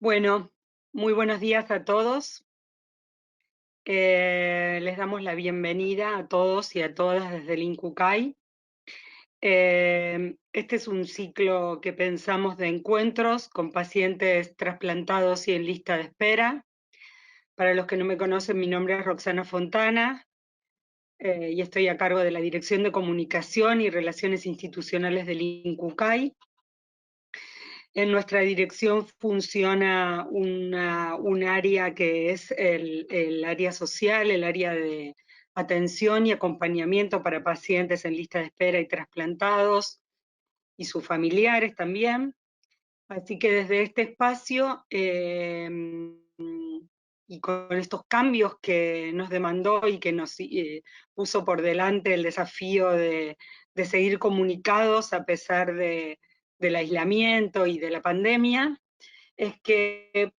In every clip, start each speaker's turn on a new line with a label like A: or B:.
A: Bueno, muy buenos días a todos. Les damos la bienvenida a todos y a todas desde el INCUCAI. Este es un ciclo que pensamos de encuentros con pacientes trasplantados y en lista de espera. Para los que no me conocen, mi nombre es Roxana Fontana y estoy a cargo de la Dirección de Comunicación y Relaciones Institucionales del INCUCAI. En nuestra dirección funciona un área que es el área social, el área de atención y acompañamiento para pacientes en lista de espera y trasplantados y sus familiares también. Así que desde este espacio y con estos cambios que nos demandó y que nos puso por delante el desafío de seguir comunicados a pesar del aislamiento y de la pandemia, es que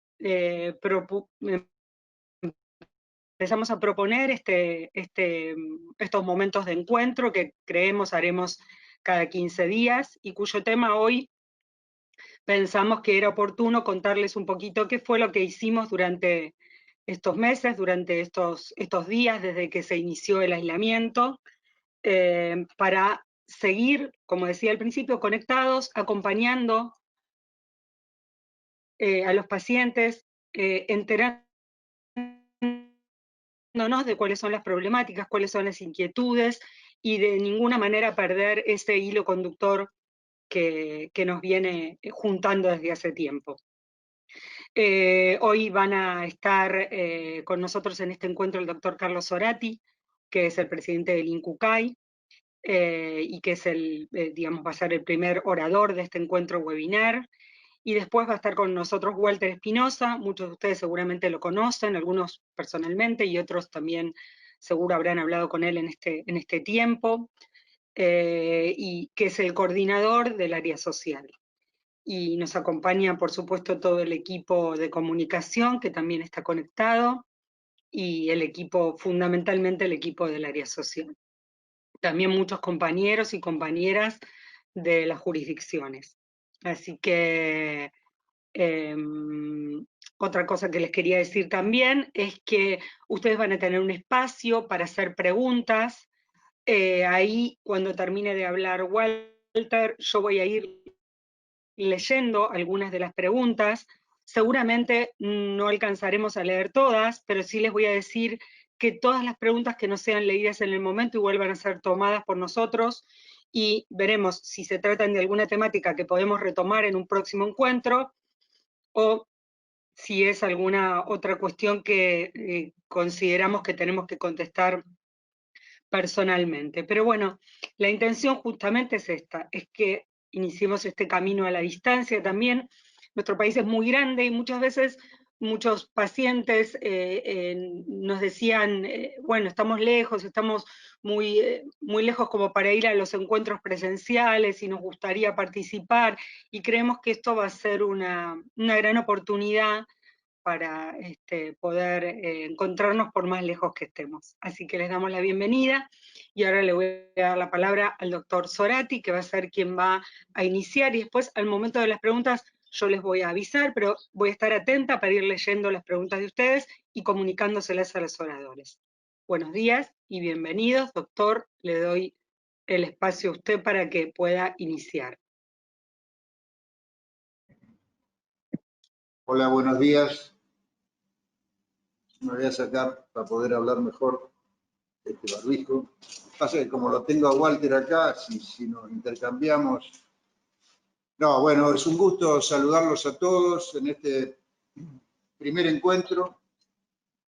A: empezamos a proponer estos momentos de encuentro que creemos haremos cada 15 días y cuyo tema hoy pensamos que era oportuno contarles un poquito qué fue lo que hicimos durante estos meses, durante estos días desde que se inició el aislamiento, para seguir, como decía al principio, conectados, acompañando a los pacientes, enterándonos de cuáles son las problemáticas, cuáles son las inquietudes, y de ninguna manera perder ese hilo conductor que nos viene juntando desde hace tiempo. Hoy van a estar con nosotros en este encuentro el doctor Carlos Zorati, que es el presidente del INCUCAI, y que es digamos, va a ser el primer orador de este encuentro webinar. Y después va a estar con nosotros Walter Espinosa, muchos de ustedes seguramente lo conocen, algunos personalmente y otros también seguro habrán hablado con él en este tiempo, y que es el coordinador del área social. Y nos acompaña, por supuesto, todo el equipo de comunicación, que también está conectado, y el equipo, fundamentalmente el equipo del área social. También muchos compañeros y compañeras de las jurisdicciones. Así que otra cosa que les quería decir también es que ustedes van a tener un espacio para hacer preguntas. Ahí, cuando termine de hablar Walter, yo voy a ir leyendo algunas de las preguntas. Seguramente no alcanzaremos a leer todas, pero sí les voy a decir que todas las preguntas que no sean leídas en el momento igual van a ser tomadas por nosotros y veremos si se tratan de alguna temática que podemos retomar en un próximo encuentro o si es alguna otra cuestión que consideramos que tenemos que contestar personalmente. Pero bueno, la intención justamente es esta, es que iniciemos este camino a la distancia también. Nuestro país es muy grande y muchas veces muchos pacientes nos decían, bueno, estamos lejos, estamos muy lejos como para ir a los encuentros presenciales y nos gustaría participar, y creemos que esto va a ser una gran oportunidad para poder encontrarnos por más lejos que estemos. Así que les damos la bienvenida y ahora le voy a dar la palabra al doctor Zorati, que va a ser quien va a iniciar, y después al momento de las preguntas yo les voy a avisar, pero voy a estar atenta para ir leyendo las preguntas de ustedes y comunicándoselas a los oradores. Buenos días y bienvenidos, doctor. Le doy el espacio a usted para que pueda iniciar.
B: Hola, buenos días. Me voy a sacar para poder hablar mejor este barbijo. Pasa que como lo tengo a Walter acá, si nos intercambiamos. No, bueno, es un gusto saludarlos a todos en este primer encuentro,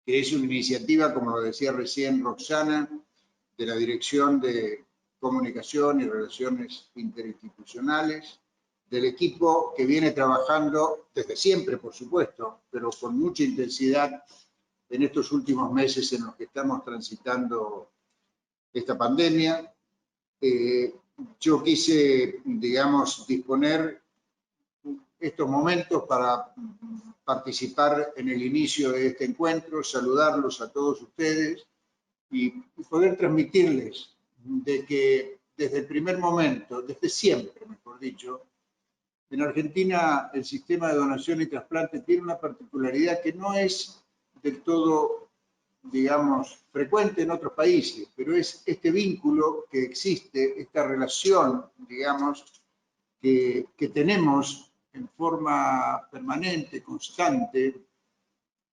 B: que es una iniciativa, como lo decía recién Roxana, de la Dirección de Comunicación y Relaciones Interinstitucionales, del equipo que viene trabajando desde siempre, por supuesto, pero con mucha intensidad en estos últimos meses en los que estamos transitando esta pandemia. Yo quise, digamos, disponer estos momentos para participar en el inicio de este encuentro, saludarlos a todos ustedes y poder transmitirles de que desde el primer momento, desde siempre, mejor dicho, En Argentina el sistema de donación y trasplante tiene una particularidad que no es del todo, digamos, frecuente en otros países, pero es este vínculo que existe, esta relación, digamos, que tenemos en forma permanente, constante,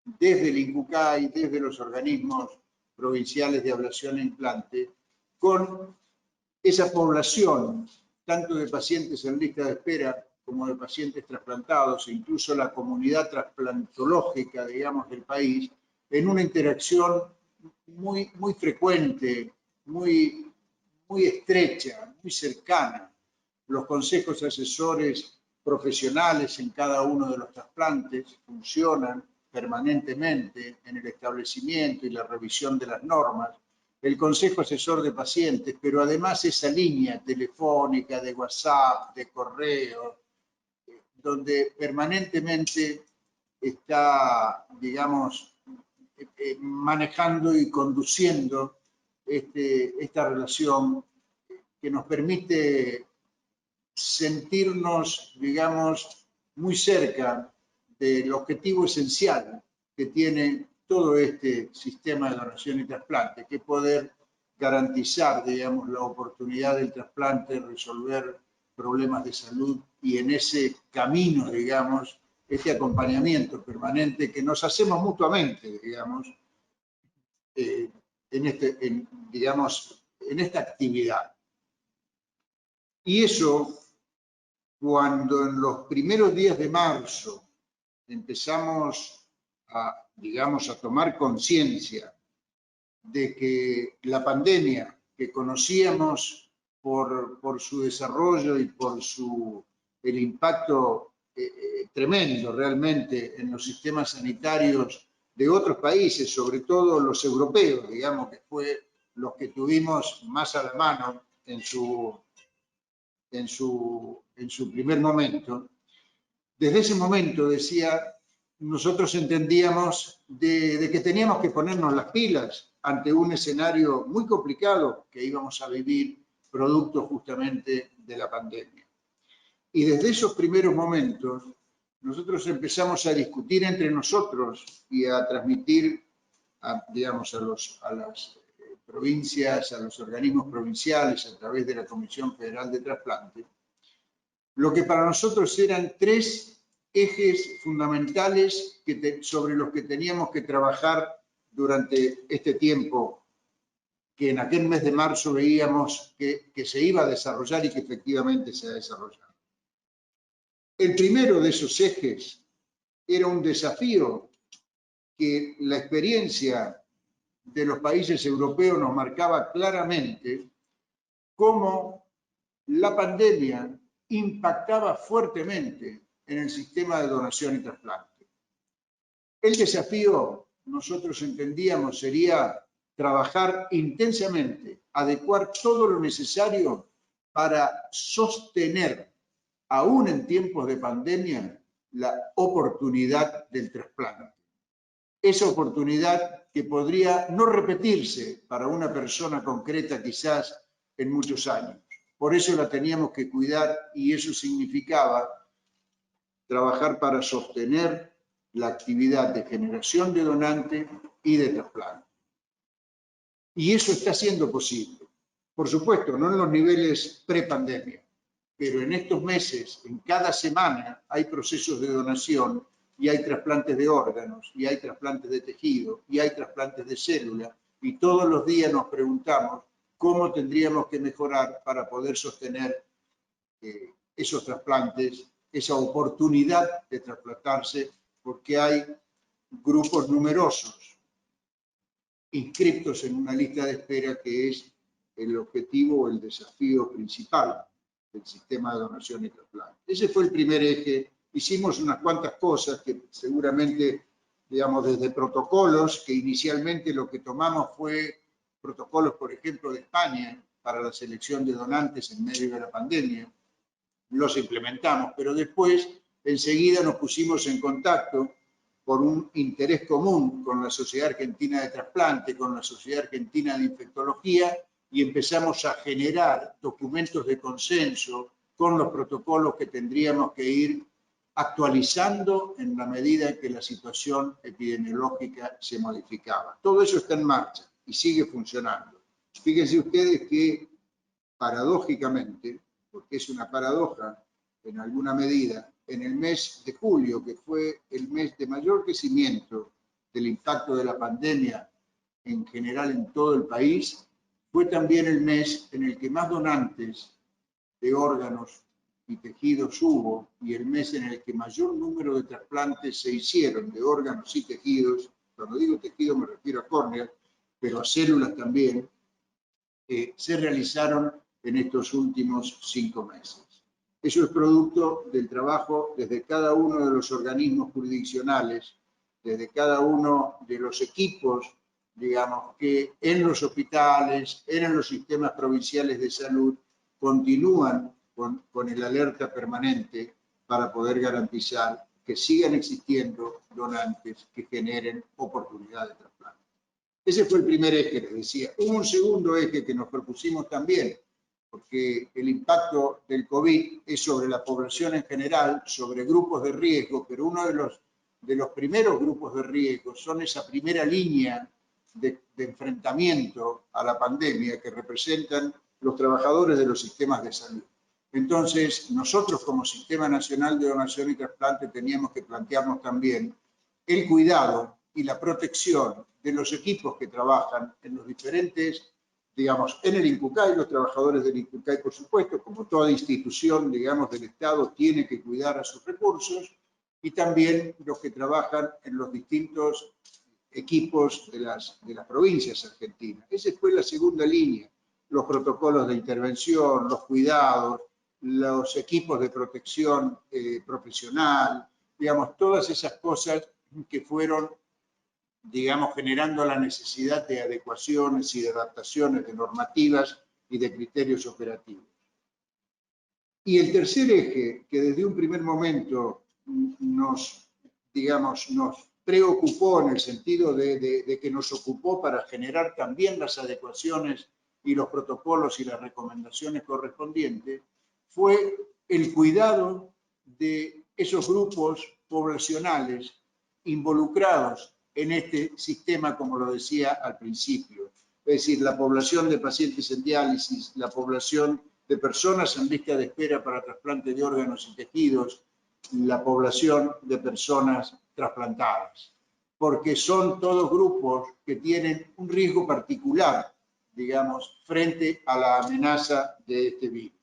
B: desde el INCUCAI, desde los organismos provinciales de ablación e implante, con esa población, tanto de pacientes en lista de espera como de pacientes trasplantados, e incluso la comunidad trasplantológica, digamos, del país, en una interacción muy, muy frecuente, muy estrecha, muy cercana. Los consejos asesores profesionales en cada uno de los trasplantes funcionan permanentemente en el establecimiento y la revisión de las normas. El consejo asesor de pacientes, pero además esa línea telefónica, de WhatsApp, de correo, donde permanentemente está, digamos, manejando y conduciendo esta relación que nos permite sentirnos, digamos, muy cerca del objetivo esencial que tiene todo este sistema de donación y trasplante, que es poder garantizar, digamos, la oportunidad del trasplante, resolver problemas de salud y en ese camino, digamos, este acompañamiento permanente que nos hacemos mutuamente, digamos, digamos, en esta actividad. Y eso, cuando en los primeros días de marzo empezamos a, digamos, a tomar conciencia de que la pandemia que conocíamos por su desarrollo y por el impacto tremendo realmente en los sistemas sanitarios de otros países, sobre todo los europeos, digamos, que fue los que tuvimos más a la mano en su primer momento. Desde ese momento, decía, nosotros entendíamos de que teníamos que ponernos las pilas ante un escenario muy complicado que íbamos a vivir producto justamente de la pandemia. Y desde esos primeros momentos, nosotros empezamos a discutir entre nosotros y a transmitir, digamos, a las provincias, a los organismos provinciales, a través de la Comisión Federal de Trasplante, lo que para nosotros eran tres ejes fundamentales sobre los que teníamos que trabajar durante este tiempo que en aquel mes de marzo veíamos que se iba a desarrollar y que efectivamente se ha desarrollado. El primero de esos ejes era un desafío que la experiencia de los países europeos nos marcaba claramente, cómo la pandemia impactaba fuertemente en el sistema de donación y trasplante. El desafío, nosotros entendíamos, sería trabajar intensamente, adecuar todo lo necesario para sostener, aún en tiempos de pandemia, la oportunidad del trasplante. Esa oportunidad que podría no repetirse para una persona concreta quizás en muchos años. Por eso la teníamos que cuidar y eso significaba trabajar para sostener la actividad de generación de donantes y de trasplante. Y eso está siendo posible. Por supuesto, no en los niveles prepandemia, pero en estos meses, en cada semana, hay procesos de donación y hay trasplantes de órganos, y hay trasplantes de tejido, y hay trasplantes de células, y todos los días nos preguntamos cómo tendríamos que mejorar para poder sostener esos trasplantes, esa oportunidad de trasplantarse, porque hay grupos numerosos inscritos en una lista de espera que es el objetivo o el desafío principal del sistema de donación y trasplante. Ese fue el primer eje. Hicimos unas cuantas cosas que seguramente, digamos, desde protocolos, que inicialmente lo que tomamos fue protocolos, por ejemplo, de España para la selección de donantes en medio de la pandemia, los implementamos, pero después enseguida nos pusimos en contacto por un interés común con la Sociedad Argentina de Trasplante, con la Sociedad Argentina de Infectología, y empezamos a generar documentos de consenso con los protocolos que tendríamos que ir actualizando en la medida en que la situación epidemiológica se modificaba. Todo eso está en marcha y sigue funcionando. Fíjense ustedes que, paradójicamente, porque es una paradoja en alguna medida, en el mes de julio, que fue el mes de mayor crecimiento del impacto de la pandemia en general en todo el país, fue también el mes en el que más donantes de órganos y tejidos hubo, y el mes en el que mayor número de trasplantes se hicieron de órganos y tejidos. Cuando digo tejido me refiero a córneas, pero a células también, se realizaron en estos últimos 5 meses. Eso es producto del trabajo desde cada uno de los organismos jurisdiccionales, desde cada uno de los equipos, digamos, que en los hospitales, en los sistemas provinciales de salud, continúan con el alerta permanente para poder garantizar que sigan existiendo donantes que generen oportunidad de trasplante. Ese fue el primer eje, les decía. Hubo un segundo eje que nos propusimos también, porque el impacto del COVID es sobre la población en general, sobre grupos de riesgo, pero uno de los primeros grupos de riesgo son esa primera línea de enfrentamiento a la pandemia que representan los trabajadores de los sistemas de salud. Entonces, nosotros como Sistema Nacional de Donación y Trasplante teníamos que plantearnos también el cuidado y la protección de los equipos que trabajan en los diferentes, digamos, en el INCUCAI, los trabajadores del INCUCAI, por supuesto, como toda institución, digamos, del Estado, tiene que cuidar a sus recursos, y también los que trabajan en los distintos equipos de las provincias argentinas. Esa fue la segunda línea, los protocolos de intervención, los cuidados, los equipos de protección profesional, digamos, todas esas cosas que fueron, digamos, generando la necesidad de adecuaciones y de adaptaciones de normativas y de criterios operativos. Y el tercer eje, que desde un primer momento nos preocupó en el sentido de que nos ocupó para generar también las adecuaciones y los protocolos y las recomendaciones correspondientes, fue el cuidado de esos grupos poblacionales involucrados en este sistema, como lo decía al principio. Es decir, la población de pacientes en diálisis, la población de personas en lista de espera para trasplante de órganos y tejidos, la población de personas trasplantadas, porque son todos grupos que tienen un riesgo particular, digamos, frente a la amenaza de este virus.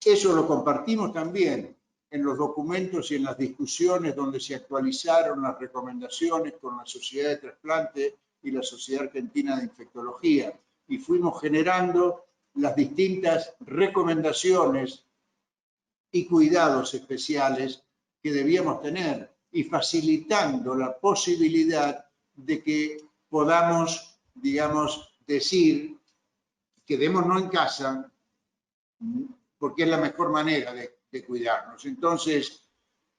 B: Eso lo compartimos también en los documentos y en las discusiones donde se actualizaron las recomendaciones con la Sociedad de Trasplante y la Sociedad Argentina de Infectología, y fuimos generando las distintas recomendaciones y cuidados especiales que debíamos tener, y facilitando la posibilidad de que podamos, digamos, decir, quedémonos en casa, porque es la mejor manera de cuidarnos. Entonces,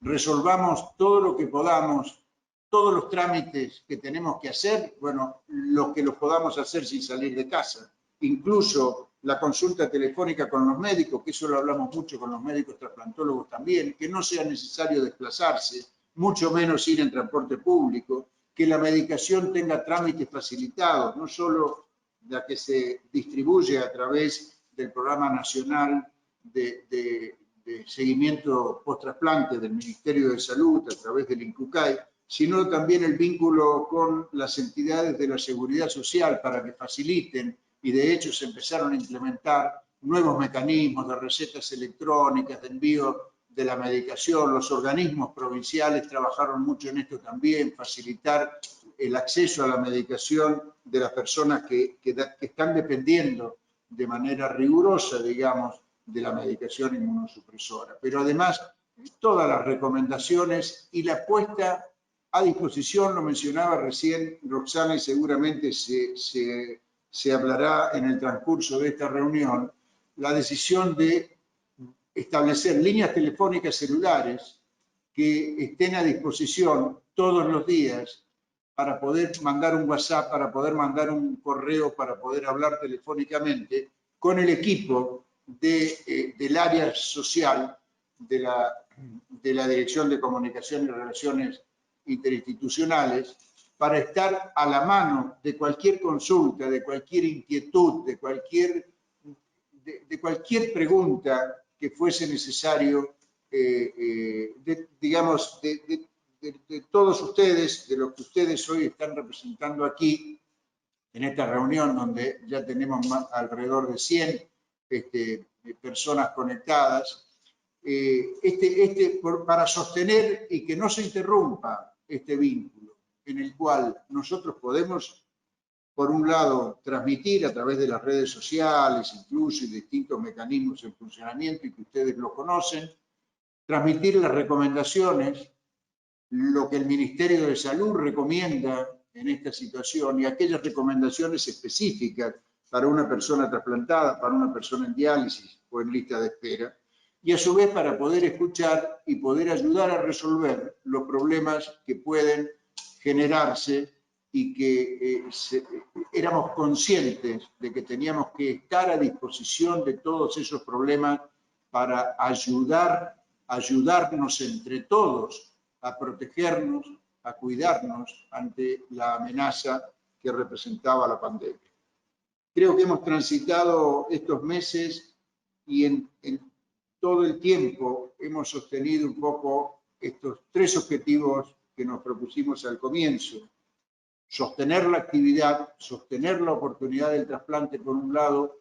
B: resolvamos todo lo que podamos, todos los trámites que tenemos que hacer, bueno, lo que los podamos hacer sin salir de casa, incluso la consulta telefónica con los médicos, que eso lo hablamos mucho con los médicos trasplantólogos también, que no sea necesario desplazarse, mucho menos ir en transporte público, que la medicación tenga trámites facilitados, no solo la que se distribuye a través del Programa Nacional de Seguimiento Post-Trasplante del Ministerio de Salud a través del INCUCAI, sino también el vínculo con las entidades de la Seguridad Social para que faciliten, y de hecho se empezaron a implementar nuevos mecanismos de recetas electrónicas, de envío de la medicación. Los organismos provinciales trabajaron mucho en esto también, facilitar el acceso a la medicación de las personas que están dependiendo de manera rigurosa, digamos, de la medicación inmunosupresora. Pero además, todas las recomendaciones y la puesta a disposición, lo mencionaba recién Roxana y seguramente se hablará en el transcurso de esta reunión, la decisión de establecer líneas telefónicas celulares que estén a disposición todos los días para poder mandar un WhatsApp, para poder mandar un correo, para poder hablar telefónicamente con el equipo del área social de la Dirección de Comunicación y Relaciones Interinstitucionales, para estar a la mano de cualquier consulta, de cualquier inquietud, de cualquier pregunta que fuese necesario, digamos, de todos ustedes, de lo que ustedes hoy están representando aquí, en esta reunión donde ya tenemos alrededor de 100 personas conectadas, para sostener y que no se interrumpa este vínculo, en el cual nosotros podemos, por un lado, transmitir a través de las redes sociales, incluso, y distintos mecanismos en funcionamiento y que ustedes lo conocen, transmitir las recomendaciones, lo que el Ministerio de Salud recomienda en esta situación y aquellas recomendaciones específicas para una persona trasplantada, para una persona en diálisis o en lista de espera, y a su vez para poder escuchar y poder ayudar a resolver los problemas que pueden generarse y que éramos conscientes de que teníamos que estar a disposición de todos esos problemas para ayudarnos entre todos a protegernos, a cuidarnos ante la amenaza que representaba la pandemia. Creo que hemos transitado estos meses y en todo el tiempo hemos sostenido un poco estos 3 objetivos que nos propusimos al comienzo. Sostener la actividad, sostener la oportunidad del trasplante por un lado,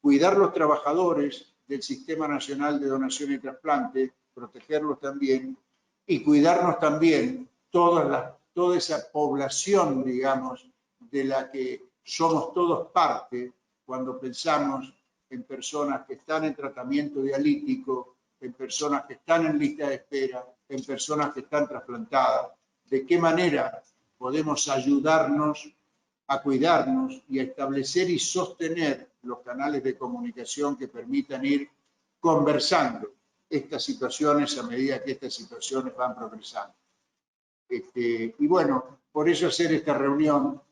B: cuidar los trabajadores del Sistema Nacional de Donación y Trasplante, protegerlos también, y cuidarnos también toda esa población, digamos, de la que somos todos parte cuando pensamos en personas que están en tratamiento dialítico, en personas que están en lista de espera, en personas que están trasplantadas. ¿De qué manera podemos ayudarnos a cuidarnos y a establecer y sostener los canales de comunicación que permitan ir conversando estas situaciones a medida que estas situaciones van progresando? Y bueno, por eso hacer esta reunión,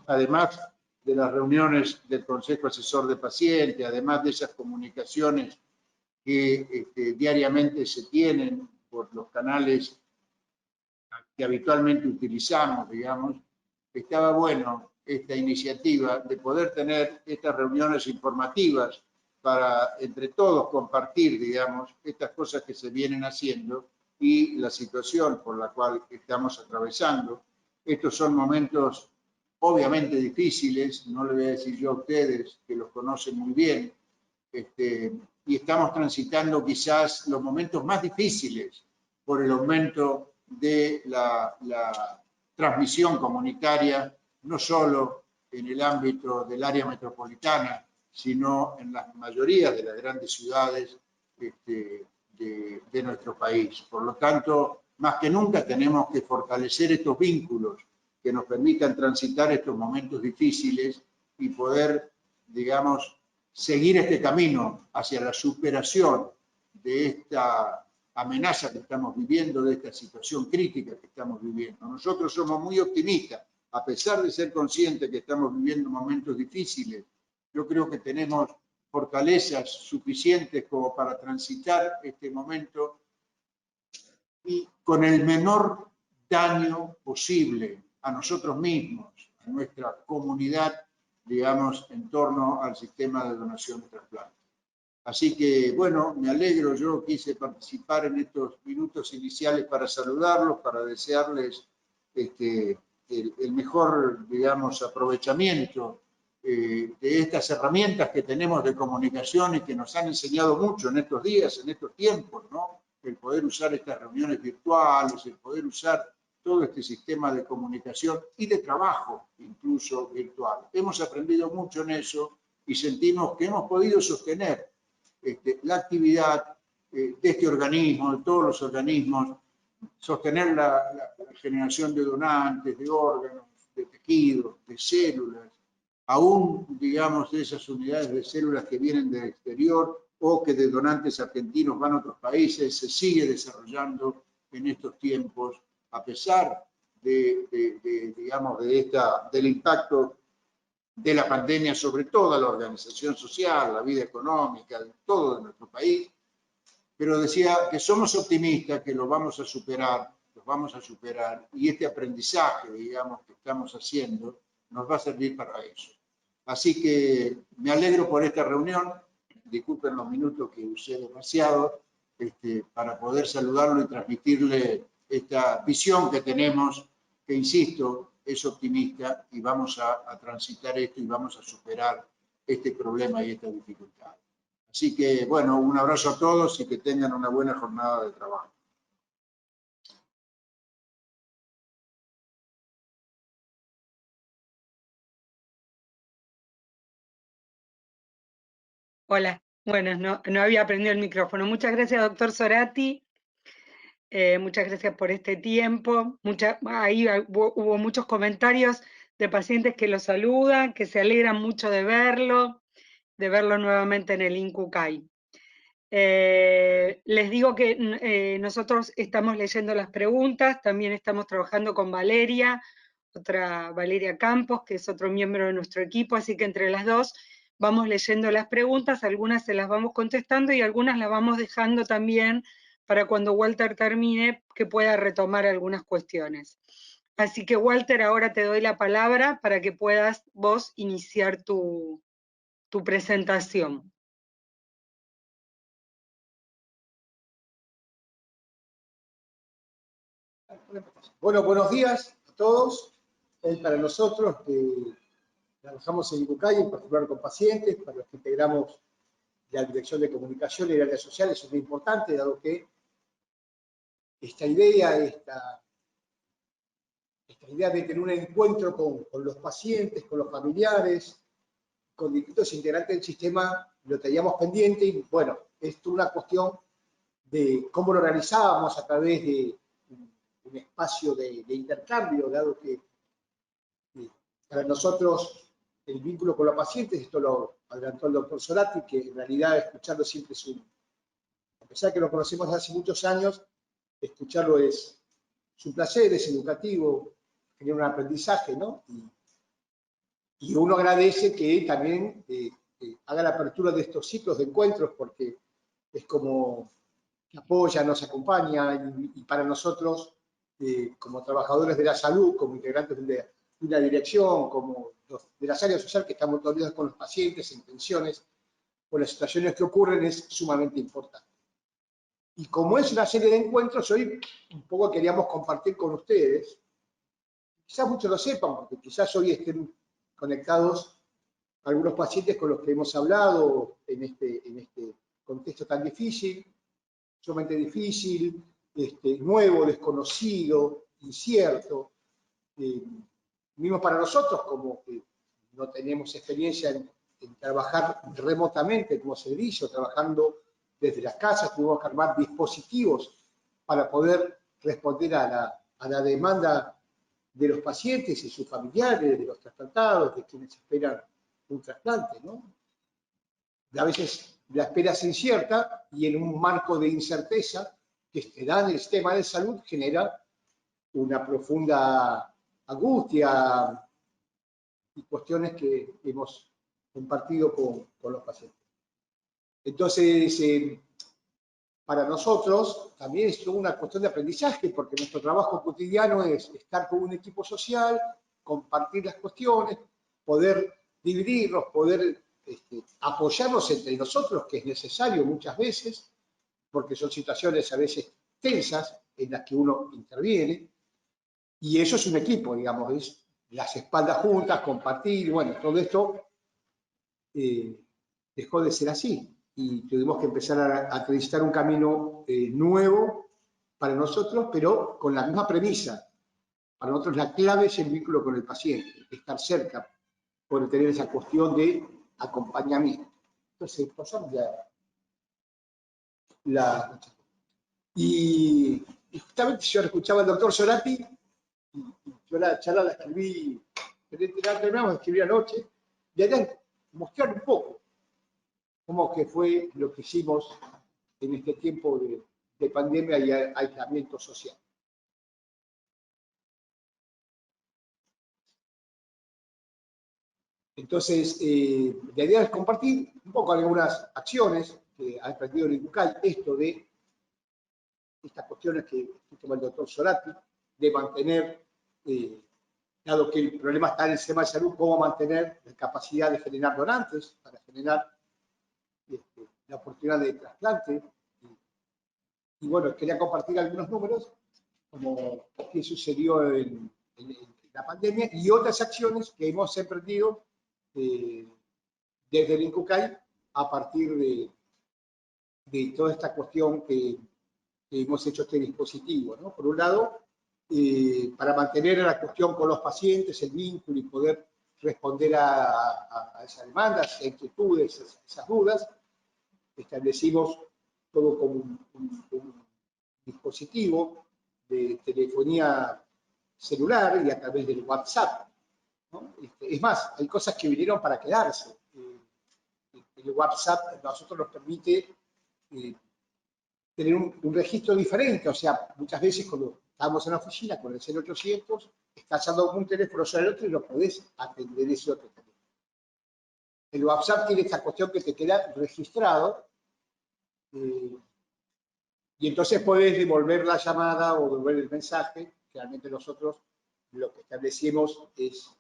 B: además de las reuniones del Consejo Asesor de Pacientes, además de esas comunicaciones que diariamente se tienen por los canales que habitualmente utilizamos, digamos, estaba bueno esta iniciativa de poder tener estas reuniones informativas para entre todos compartir, digamos, estas cosas que se vienen haciendo y la situación por la cual estamos atravesando. Estos son momentos obviamente difíciles, no le voy a decir yo a ustedes que los conocen muy bien, y estamos transitando quizás los momentos más difíciles por el aumento de la transmisión comunitaria, no solo en el ámbito del área metropolitana, sino en la mayoría de las grandes ciudades de nuestro país. Por lo tanto, más que nunca tenemos que fortalecer estos vínculos que nos permitan transitar estos momentos difíciles y poder, digamos, seguir este camino hacia la superación de esta amenaza que estamos viviendo, de esta situación crítica que estamos viviendo. Nosotros somos muy optimistas, a pesar de ser conscientes que estamos viviendo momentos difíciles. Yo creo que tenemos fortalezas suficientes como para transitar este momento y con el menor daño posible a nosotros mismos, a nuestra comunidad, digamos, en torno al sistema de donación de trasplante. Así que, bueno, me alegro, yo quise participar en estos minutos iniciales para saludarlos, para desearles el mejor, digamos, aprovechamiento de estas herramientas que tenemos de comunicación y que nos han enseñado mucho en estos días, en estos tiempos, ¿no? El poder usar estas reuniones virtuales, el poder usar todo este sistema de comunicación y de trabajo, incluso virtual. Hemos aprendido mucho en eso y sentimos que hemos podido sostener la actividad de este organismo, de todos los organismos, sostener la generación de donantes, de órganos, de tejidos, de células, aún, digamos, de esas unidades de células que vienen del exterior o que de donantes argentinos van a otros países, se sigue desarrollando en estos tiempos, a pesar digamos, del impacto de la pandemia sobre toda la organización social, la vida económica, todo de nuestro país, pero decía que somos optimistas, que lo vamos a superar, y este aprendizaje, digamos, que estamos haciendo, nos va a servir para eso. Así que me alegro por esta reunión, disculpen los minutos que usé demasiado, para poder saludarlo y transmitirle esta visión que tenemos, que insisto, es optimista, y vamos a transitar esto y vamos a superar este problema y esta dificultad. Así que, bueno, un abrazo a todos y que tengan una buena jornada de trabajo.
A: Hola, bueno, no había prendido el micrófono. Muchas gracias, doctor Zorati. Muchas gracias por este tiempo. Ahí hubo muchos comentarios de pacientes que lo saludan, que se alegran mucho de verlo nuevamente en el INCUCAI. Les digo que nosotros estamos leyendo las preguntas, también estamos trabajando con Valeria, Valeria Campos, que es otro miembro de nuestro equipo, así que entre las dos vamos leyendo las preguntas, algunas se las vamos contestando y algunas las vamos dejando también para cuando Walter termine, que pueda retomar algunas cuestiones. Así que Walter, ahora te doy la palabra para que puedas vos iniciar tu presentación.
C: Bueno, buenos días a todos. Para nosotros que trabajamos en INCUCAI, en particular con pacientes, para los que integramos la Dirección de Comunicación y el área social, es muy importante, dado que esta idea de tener un encuentro con los pacientes, con los familiares, con distintos integrantes del sistema, lo teníamos pendiente y bueno, es una cuestión de cómo lo organizábamos a través de un espacio de intercambio, dado que para nosotros el vínculo con los pacientes, esto lo adelantó el doctor Zorati, que en realidad escucharlo siempre es a pesar que lo conocemos hace muchos años, escucharlo es un placer, es educativo, genera un aprendizaje, ¿no? Y uno agradece que también haga la apertura de estos ciclos de encuentros, porque es como que apoya, nos acompaña, y para nosotros, como trabajadores de la salud, como integrantes de una dirección, como de las áreas sociales que estamos todos los días con los pacientes, en tensiones, con las situaciones que ocurren, es sumamente importante. Y como es una serie de encuentros, hoy un poco queríamos compartir con ustedes, quizás muchos lo sepan, porque quizás hoy estén conectados algunos pacientes con los que hemos hablado en este contexto tan difícil, sumamente difícil, nuevo, desconocido, incierto, mismo para nosotros, como que no tenemos experiencia en trabajar remotamente como servicio, trabajando desde las casas, tuvimos que armar dispositivos para poder responder a la demanda de los pacientes y sus familiares, de los trasplantados, de quienes esperan un trasplante, ¿no? A veces la espera es incierta y en un marco de incerteza que se da en el sistema de salud genera una profunda angustia y cuestiones que hemos compartido con los pacientes. Entonces, para nosotros también es una cuestión de aprendizaje, porque nuestro trabajo cotidiano es estar con un equipo social, compartir las cuestiones, poder dividirnos, poder apoyarnos entre nosotros, que es necesario muchas veces, porque son situaciones a veces tensas en las que uno interviene, y eso es un equipo, digamos, es las espaldas juntas, compartir, bueno, todo esto dejó de ser así y tuvimos que empezar a transitar un camino nuevo para nosotros, pero con la misma premisa. Para nosotros la clave es el vínculo con el paciente, estar cerca, por tener esa cuestión de acompañamiento. Entonces, pasamos y justamente yo escuchaba al doctor Zorati, y yo la charla la escribí, terminamos de escribir anoche, y allá mostrar un poco cómo que fue lo que hicimos en este tiempo de pandemia y aislamiento social. Entonces, la idea es compartir un poco algunas acciones que ha emprendido el INCUCAI, esto de estas cuestiones que toma el doctor Solati, de mantener, dado que el problema está en el sistema de salud, cómo mantener la capacidad de generar donantes para generar la oportunidad de trasplante. Y bueno, quería compartir algunos números, como que sucedió en la pandemia, y otras acciones que hemos emprendido desde el INCUCAI a partir de toda esta cuestión que hemos hecho este dispositivo, ¿no? Por un lado, para mantener la cuestión con los pacientes, el vínculo y poder responder a esas demandas, inquietudes, esas dudas, establecimos todo como un dispositivo de telefonía celular y a través del WhatsApp, ¿no? Es más, hay cosas que vinieron para quedarse. El WhatsApp a nosotros nos permite tener un registro diferente, o sea, muchas veces cuando estamos en la oficina con el 0800, estás dando un teléfono sobre el otro y no podés atender ese otro teléfono. El WhatsApp tiene esta cuestión que te queda registrado y entonces podés devolver la llamada o devolver el mensaje. Realmente nosotros lo que establecimos es,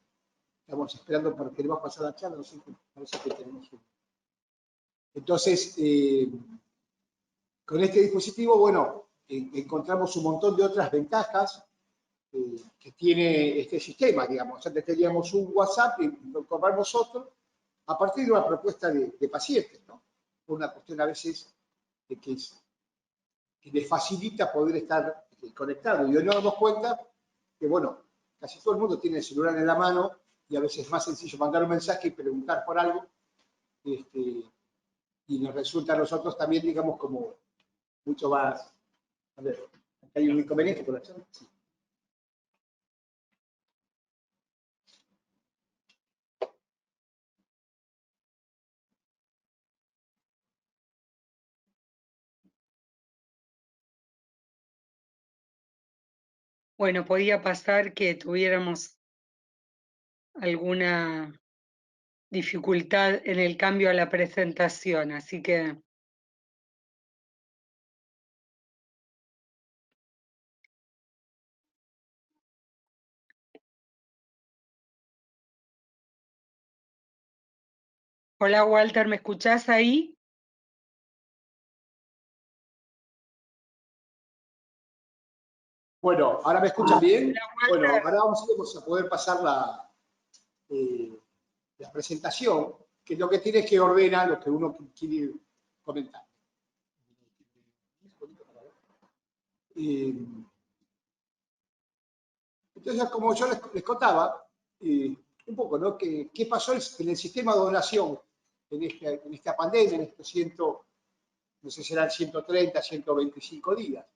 C: estamos esperando para que le va a pasar la charla, no sé, parece que tenemos un. Entonces, con este dispositivo, bueno, encontramos un montón de otras ventajas que tiene este sistema, digamos. Antes teníamos un WhatsApp y incorporamos otro a partir de una propuesta de pacientes, ¿no? Por una cuestión a veces de que les facilita poder estar conectado. Y hoy nos damos cuenta que, bueno, casi todo el mundo tiene el celular en la mano y a veces es más sencillo mandar un mensaje y preguntar por algo. Y nos resulta a nosotros también, digamos, como mucho más. A ver, ¿acá hay un inconveniente con la charla? Sí.
A: Bueno, podía pasar que tuviéramos alguna dificultad en el cambio a la presentación, así que hola Walter, ¿me escuchás ahí?
C: Bueno, ¿ahora me escuchan bien? Bueno, ahora vamos a poder pasar la presentación, que lo que tiene es que ordena lo que uno quiere comentar. Entonces, como yo les contaba, un poco, ¿no? ¿Qué pasó en el sistema de donación en esta pandemia, en estos no sé si serán 130, 125 días?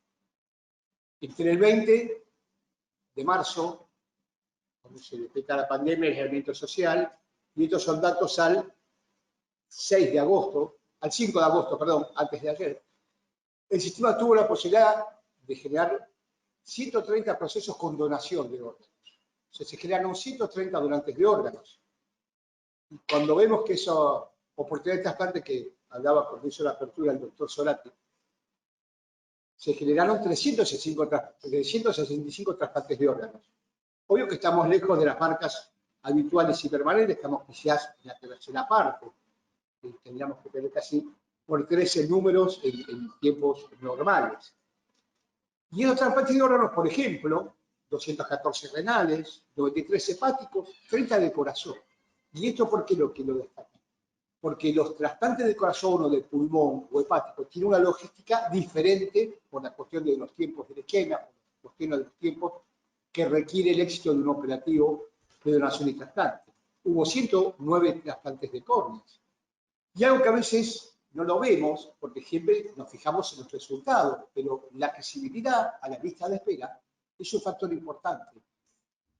C: Entre el 20 de marzo, cuando se decreta la pandemia, el aislamiento social, y estos son datos al 5 de agosto, perdón, antes de ayer, el sistema tuvo la posibilidad de generar 130 procesos con donación de órganos. O sea, se generaron 130 donantes de órganos. Y cuando vemos que esa oportunidad de trasplante que hablaba cuando hizo la apertura el doctor Solati, se generaron 365 trasplantes de órganos. Obvio que estamos lejos de las marcas habituales y permanentes, estamos quizás en la tercera parte. Tendríamos que tener casi por 13 números en tiempos normales. Y en los trasplantes de órganos, por ejemplo, 214 renales, 93 hepáticos, 30 de corazón. ¿Y esto por qué lo destaco? Porque los trasplantes de corazón o de pulmón o hepático tienen una logística diferente por la cuestión de los tiempos de esquema, por la cuestión de los tiempos que requiere el éxito de un operativo de donación y trasplante. Hubo 109 trasplantes de córneas. Y algo que a veces no lo vemos, porque siempre nos fijamos en los resultados, pero la accesibilidad a la lista de espera es un factor importante.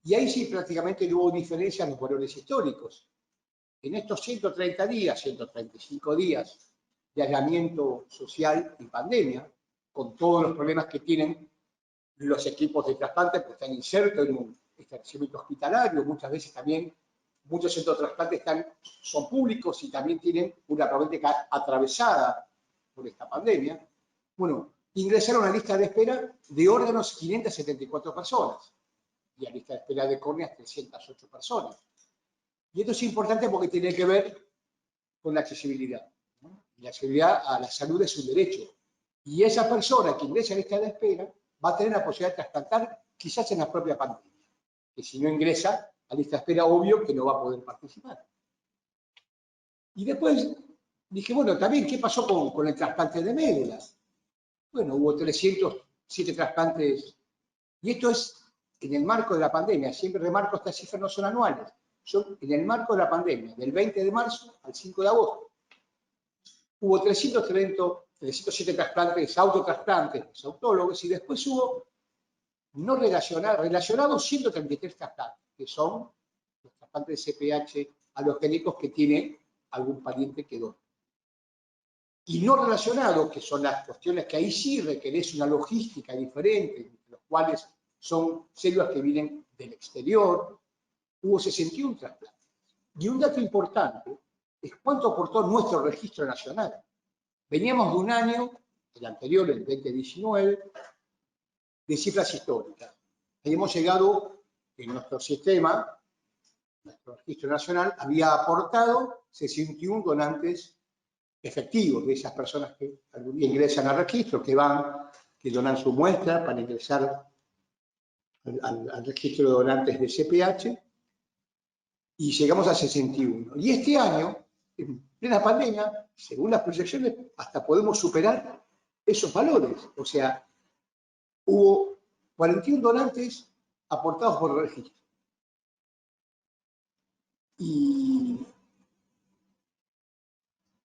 C: Y ahí sí prácticamente no hubo diferencia en los valores históricos. En estos 130 días, 135 días de aislamiento social y pandemia, con todos los problemas que tienen los equipos de trasplante, porque están insertos en un establecimiento hospitalario, muchas veces también muchos centros de trasplante son públicos y también tienen una problemática atravesada por esta pandemia. Bueno, ingresaron a una lista de espera de órganos 574 personas y a lista de espera de córneas 308 personas. Y esto es importante porque tiene que ver con la accesibilidad, ¿no? La accesibilidad a la salud es un derecho. Y esa persona que ingresa a lista de espera va a tener la posibilidad de trasplantar quizás en la propia pandemia. Que si no ingresa a lista de espera, obvio que no va a poder participar. Y después dije, bueno, también, ¿qué pasó con el trasplante de médula? Bueno, hubo 307 trasplantes. Y esto es en el marco de la pandemia. Siempre remarco, estas cifras no son anuales. Son en el marco de la pandemia, del 20 de marzo al 5 de agosto. Hubo 307 trasplantes, autotrasplantes, autólogos, y después hubo no relacionados 133 trasplantes, que son los trasplantes de CPH alogénicos que tiene algún pariente que dona. Y no relacionados, que son las cuestiones que ahí sí requerés una logística diferente, los cuales son células que vienen del exterior, hubo 61 trasplantes. Y un dato importante es cuánto aportó nuestro registro nacional. Veníamos de un año, el anterior, el 2019, de cifras históricas. Hemos llegado, en nuestro sistema, nuestro registro nacional, había aportado 61 donantes efectivos de esas personas que algún día ingresan al registro, que donan su muestra para ingresar al registro de donantes de CPH, y llegamos a 61. Y este año, en plena pandemia, según las proyecciones, hasta podemos superar esos valores. O sea, hubo 41 donantes aportados por el registro. Y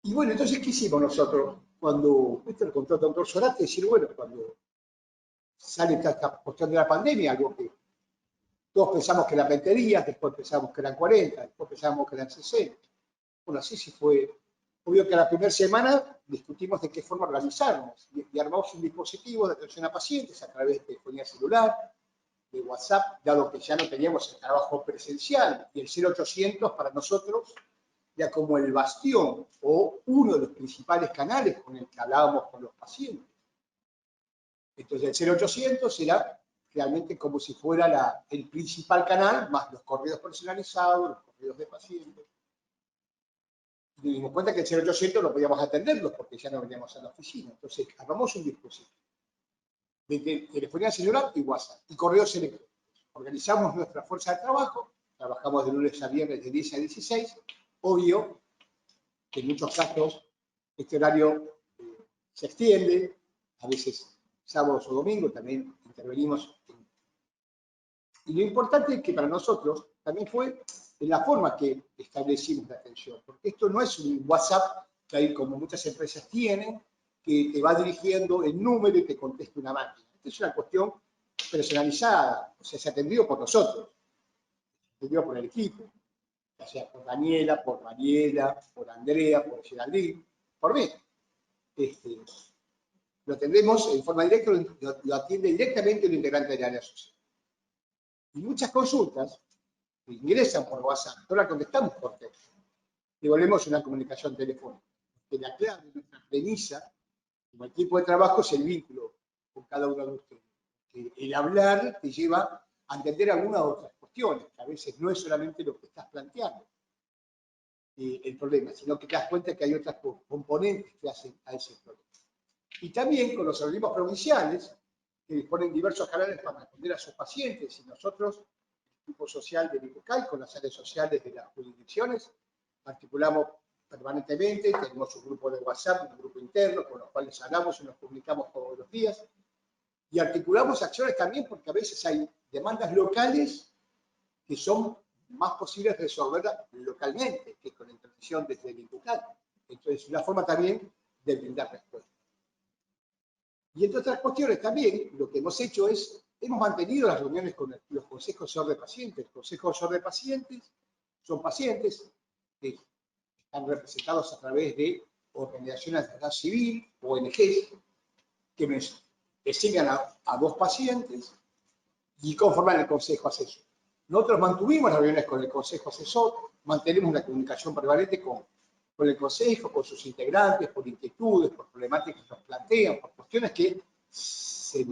C: bueno, entonces, ¿qué hicimos nosotros? Cuando, el contrato de doctor Sorate, decir, bueno, cuando sale esta cuestión de la pandemia, algo que todos pensamos que eran 20 días, después pensamos que eran 40, después pensamos que eran 60. Bueno, así sí fue. Obvio que la primera semana discutimos de qué forma organizarnos y armamos un dispositivo de atención a pacientes a través de telefonía celular, de WhatsApp, dado que ya no teníamos el trabajo presencial y el 0800 para nosotros ya como el bastión o uno de los principales canales con el que hablábamos con los pacientes. Entonces el 0800 era realmente como si fuera el principal canal, más los correos personalizados, los correos de pacientes. Y nos dimos cuenta que el 0800 no podíamos atenderlos porque ya no veníamos a la oficina. Entonces armamos un dispositivo de telefonía celular y WhatsApp y correos electrónicos. Organizamos nuestra fuerza de trabajo, trabajamos de lunes a viernes de 10 a 16. Obvio que en muchos casos este horario se extiende, a veces sábados o domingos también intervenimos. Y lo importante es que para nosotros también fue en la forma que establecimos la atención, porque esto no es un WhatsApp que hay como muchas empresas tienen, que te va dirigiendo el número y te contesta una máquina. Esta es una cuestión personalizada, o sea, se atendió por nosotros, se atendió por el equipo, ya sea por Daniela, por Mariela, por Andrea, por Geraldine, por mí. Lo atendemos en forma directa, lo atiende directamente el integrante del área social. Y muchas consultas que ingresan por WhatsApp, no las contestamos por texto. Devolvemos una comunicación telefónica. Que la clave, nuestra premisa, como equipo de trabajo, es el vínculo con cada uno de ustedes. Que el hablar te lleva a entender algunas otras cuestiones, que a veces no es solamente lo que estás planteando el problema, sino que te das cuenta que hay otras componentes que hacen a ese problema. Y también con los organismos provinciales, que disponen diversos canales para responder a sus pacientes, y nosotros, el equipo social del IPECAI, con las áreas sociales de las jurisdicciones, articulamos permanentemente, tenemos un grupo de WhatsApp, un grupo interno, con los cuales hablamos y nos comunicamos todos los días, y articulamos acciones también porque a veces hay demandas locales que son más posibles resolverlas localmente que con la intervención desde el IPECAI. Entonces, una forma también de brindar respuesta. Y entre otras cuestiones también, lo que hemos hecho es, hemos mantenido las reuniones con los consejos asesores de pacientes. Los consejos asesores de pacientes son pacientes que están representados a través de organizaciones de sociedad civil, ONGs, que designan a 2 pacientes y conforman el consejo asesor. Nosotros mantuvimos las reuniones con el Consejo Asesor, mantenemos una comunicación permanente con el Consejo, con sus integrantes, por inquietudes, por problemáticas que nos plantean, por cuestiones que se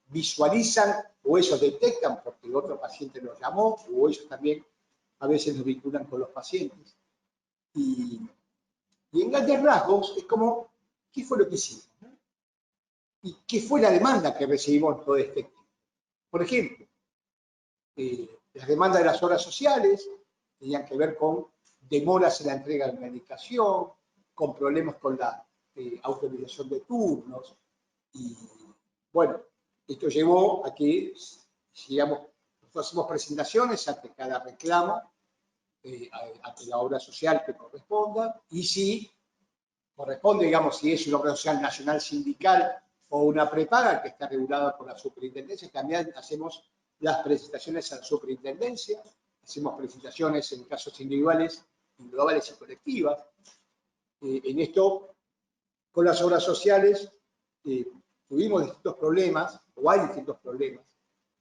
C: visualizan o ellos detectan porque el otro paciente los llamó, o ellos también a veces nos vinculan con los pacientes. Y en grandes rasgos es como, ¿qué fue lo que hicimos? ¿No? ¿Y qué fue la demanda que recibimos todo este tiempo? Por ejemplo, las demandas de las obras sociales tenían que ver con demoras en la entrega de medicación, con problemas con la autorización de turnos. Y bueno, esto llevó a que, digamos, nosotros hacemos presentaciones ante cada reclamo, ante la obra social que corresponda, y si corresponde, digamos, si es una obra social nacional sindical o una prepaga que está regulada por la superintendencia, también hacemos las presentaciones a la superintendencia, hacemos presentaciones en casos individuales y colectivas. En esto, con las obras sociales, tuvimos distintos problemas, o hay distintos problemas,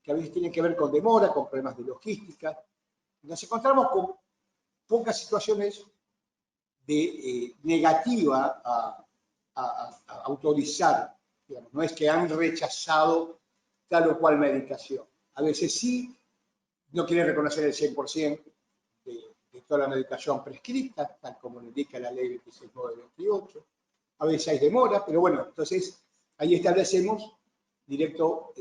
C: que a veces tienen que ver con demora, con problemas de logística. Nos encontramos con pocas situaciones de negativa a autorizar, digamos, no es que han rechazado tal o cual medicación. A veces sí, no quieren reconocer el 100% de toda la medicación prescrita, tal como lo indica la ley 26928. A veces hay demora, pero bueno, entonces ahí establecemos directo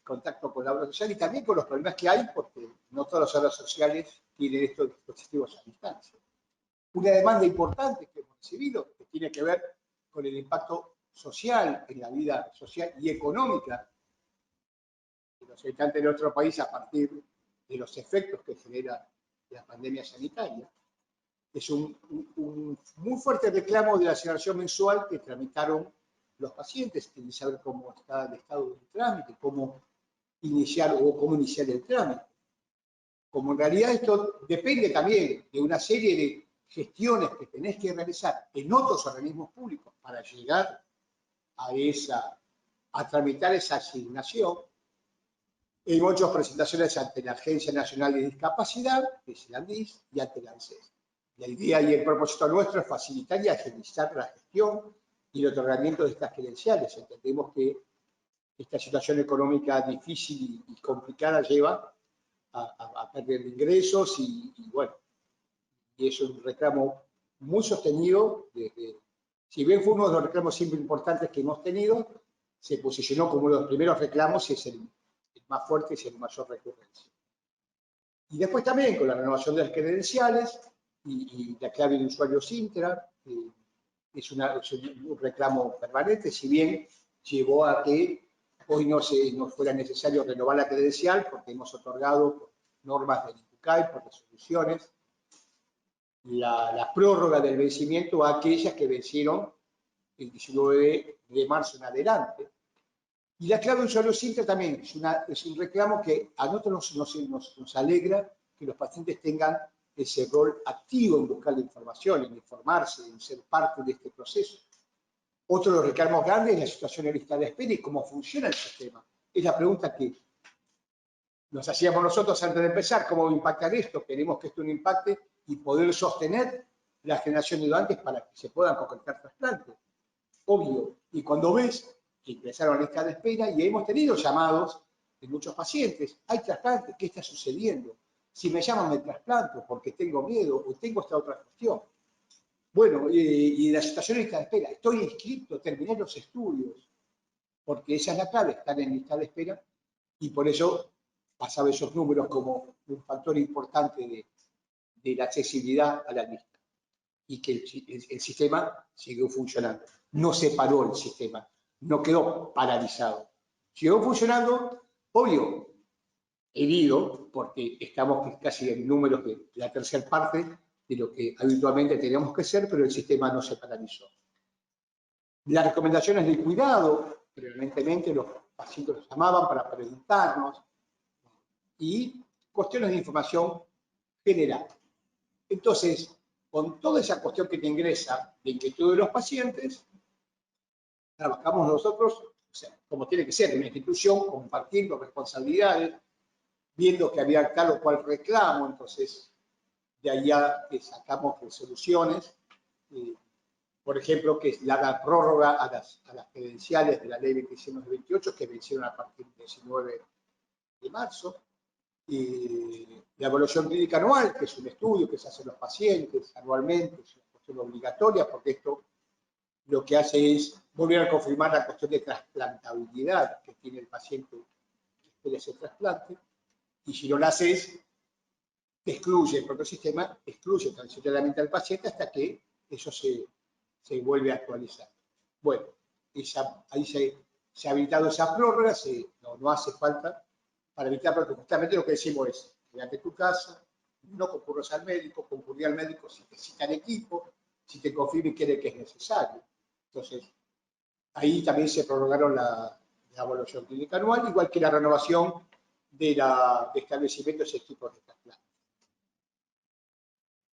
C: contacto con la obra social y también con los problemas que hay, porque no todas las obras sociales tienen estos dispositivos a distancia. Una demanda importante que hemos recibido, que tiene que ver con el impacto social en la vida social y económica de los habitantes de nuestro país a partir de los efectos que genera la pandemia sanitaria. Es un muy fuerte reclamo de la asignación mensual que tramitaron los pacientes, quieren saber cómo está el estado del trámite, cómo iniciar el trámite. Como en realidad esto depende también de una serie de gestiones que tenés que realizar en otros organismos públicos para llegar a tramitar esa asignación. Hemos hecho presentaciones ante la Agencia Nacional de Discapacidad, que es el ANDIS, y ante la ANSES. La idea y el propósito nuestro es facilitar y agilizar la gestión y el otorgamiento de estas credenciales. Entendemos que esta situación económica difícil y complicada lleva a perder ingresos y bueno, y es un reclamo muy sostenido. Si bien fue uno de los reclamos siempre importantes que hemos tenido, se posicionó como uno de los primeros reclamos y es el más fuerte y el mayor recurrencia. Y después también con la renovación de las credenciales y la clave de usuario Sintra, es un reclamo permanente, si bien llevó a que hoy no fuera necesario renovar la credencial, porque hemos otorgado normas del INCUCAI, por resoluciones, la prórroga del vencimiento a aquellas que vencieron el 19 de marzo en adelante. Y la clave de usuario Sintra también es un reclamo que a nosotros nos alegra que los pacientes tengan ese rol activo en buscar la información, en informarse, en ser parte de este proceso. Otro de los reclamos grandes es la situación de lista de espera y cómo funciona el sistema. Es la pregunta que nos hacíamos nosotros antes de empezar, ¿cómo va a impactar esto? Queremos que esto no impacte y poder sostener la generación de donantes para que se puedan concretar trasplantes. Obvio. Y cuando ves que ingresaron a lista de espera y hemos tenido llamados de muchos pacientes, hay trasplantes, ¿qué está sucediendo? Si me llaman me trasplanto porque tengo miedo o tengo esta otra cuestión. Bueno, y la situación de lista de espera, estoy inscrito, terminé los estudios, porque esa es la clave, estar en lista de espera, y por eso pasaba esos números como un factor importante de la accesibilidad a la lista, y que el sistema siguió funcionando. No se paró el sistema, no quedó paralizado. Siguió funcionando, obvio, herido, porque estamos casi en números de la tercera parte de lo que habitualmente teníamos que ser, pero el sistema no se paralizó. Las recomendaciones de cuidado, permanentemente los pacientes los llamaban para preguntarnos, y cuestiones de información general. Entonces, con toda esa cuestión que te ingresa de inquietud de los pacientes, trabajamos nosotros, o sea, como tiene que ser, en una institución, compartiendo responsabilidades, viendo que había tal o cual reclamo, entonces de allá sacamos resoluciones, por ejemplo, que es la prórroga a las credenciales de la ley 26/98, que vencieron a partir del 19 de marzo, la evaluación clínica anual, que es un estudio que se hace en los pacientes anualmente, es una cuestión obligatoria, porque esto lo que hace es volver a confirmar la cuestión de trasplantabilidad que tiene el paciente que quiere hacer trasplante, y si no la haces, te excluye el propio sistema, excluye transitoriamente al paciente hasta que eso se vuelve a actualizar. Bueno, ahí se ha habilitado esa prórroga, no hace falta para evitar, porque justamente lo que decimos es, quédate en tu casa, no concurras al médico, concurrir al médico si te cita el equipo, si te confirma y quiere que es necesario. Entonces, ahí también se prorrogaron la evaluación clínica anual, igual que la renovación de establecimientos y equipos de trasplante.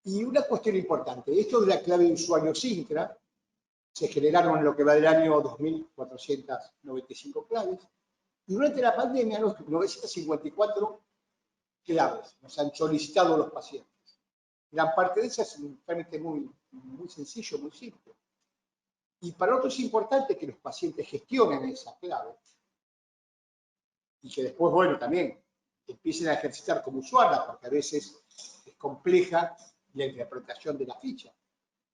C: Y una cuestión importante, esto de la clave de usuario SINCRA, se generaron en lo que va del año 2.495 claves, y durante la pandemia, los 954 claves nos han solicitado los pacientes. Gran parte de esas es un trámite muy sencillo, muy simple. Y para otros es importante que los pacientes gestionen esa clave y que después, bueno, también empiecen a ejercitar como usuarios, porque a veces es compleja la interpretación de la ficha.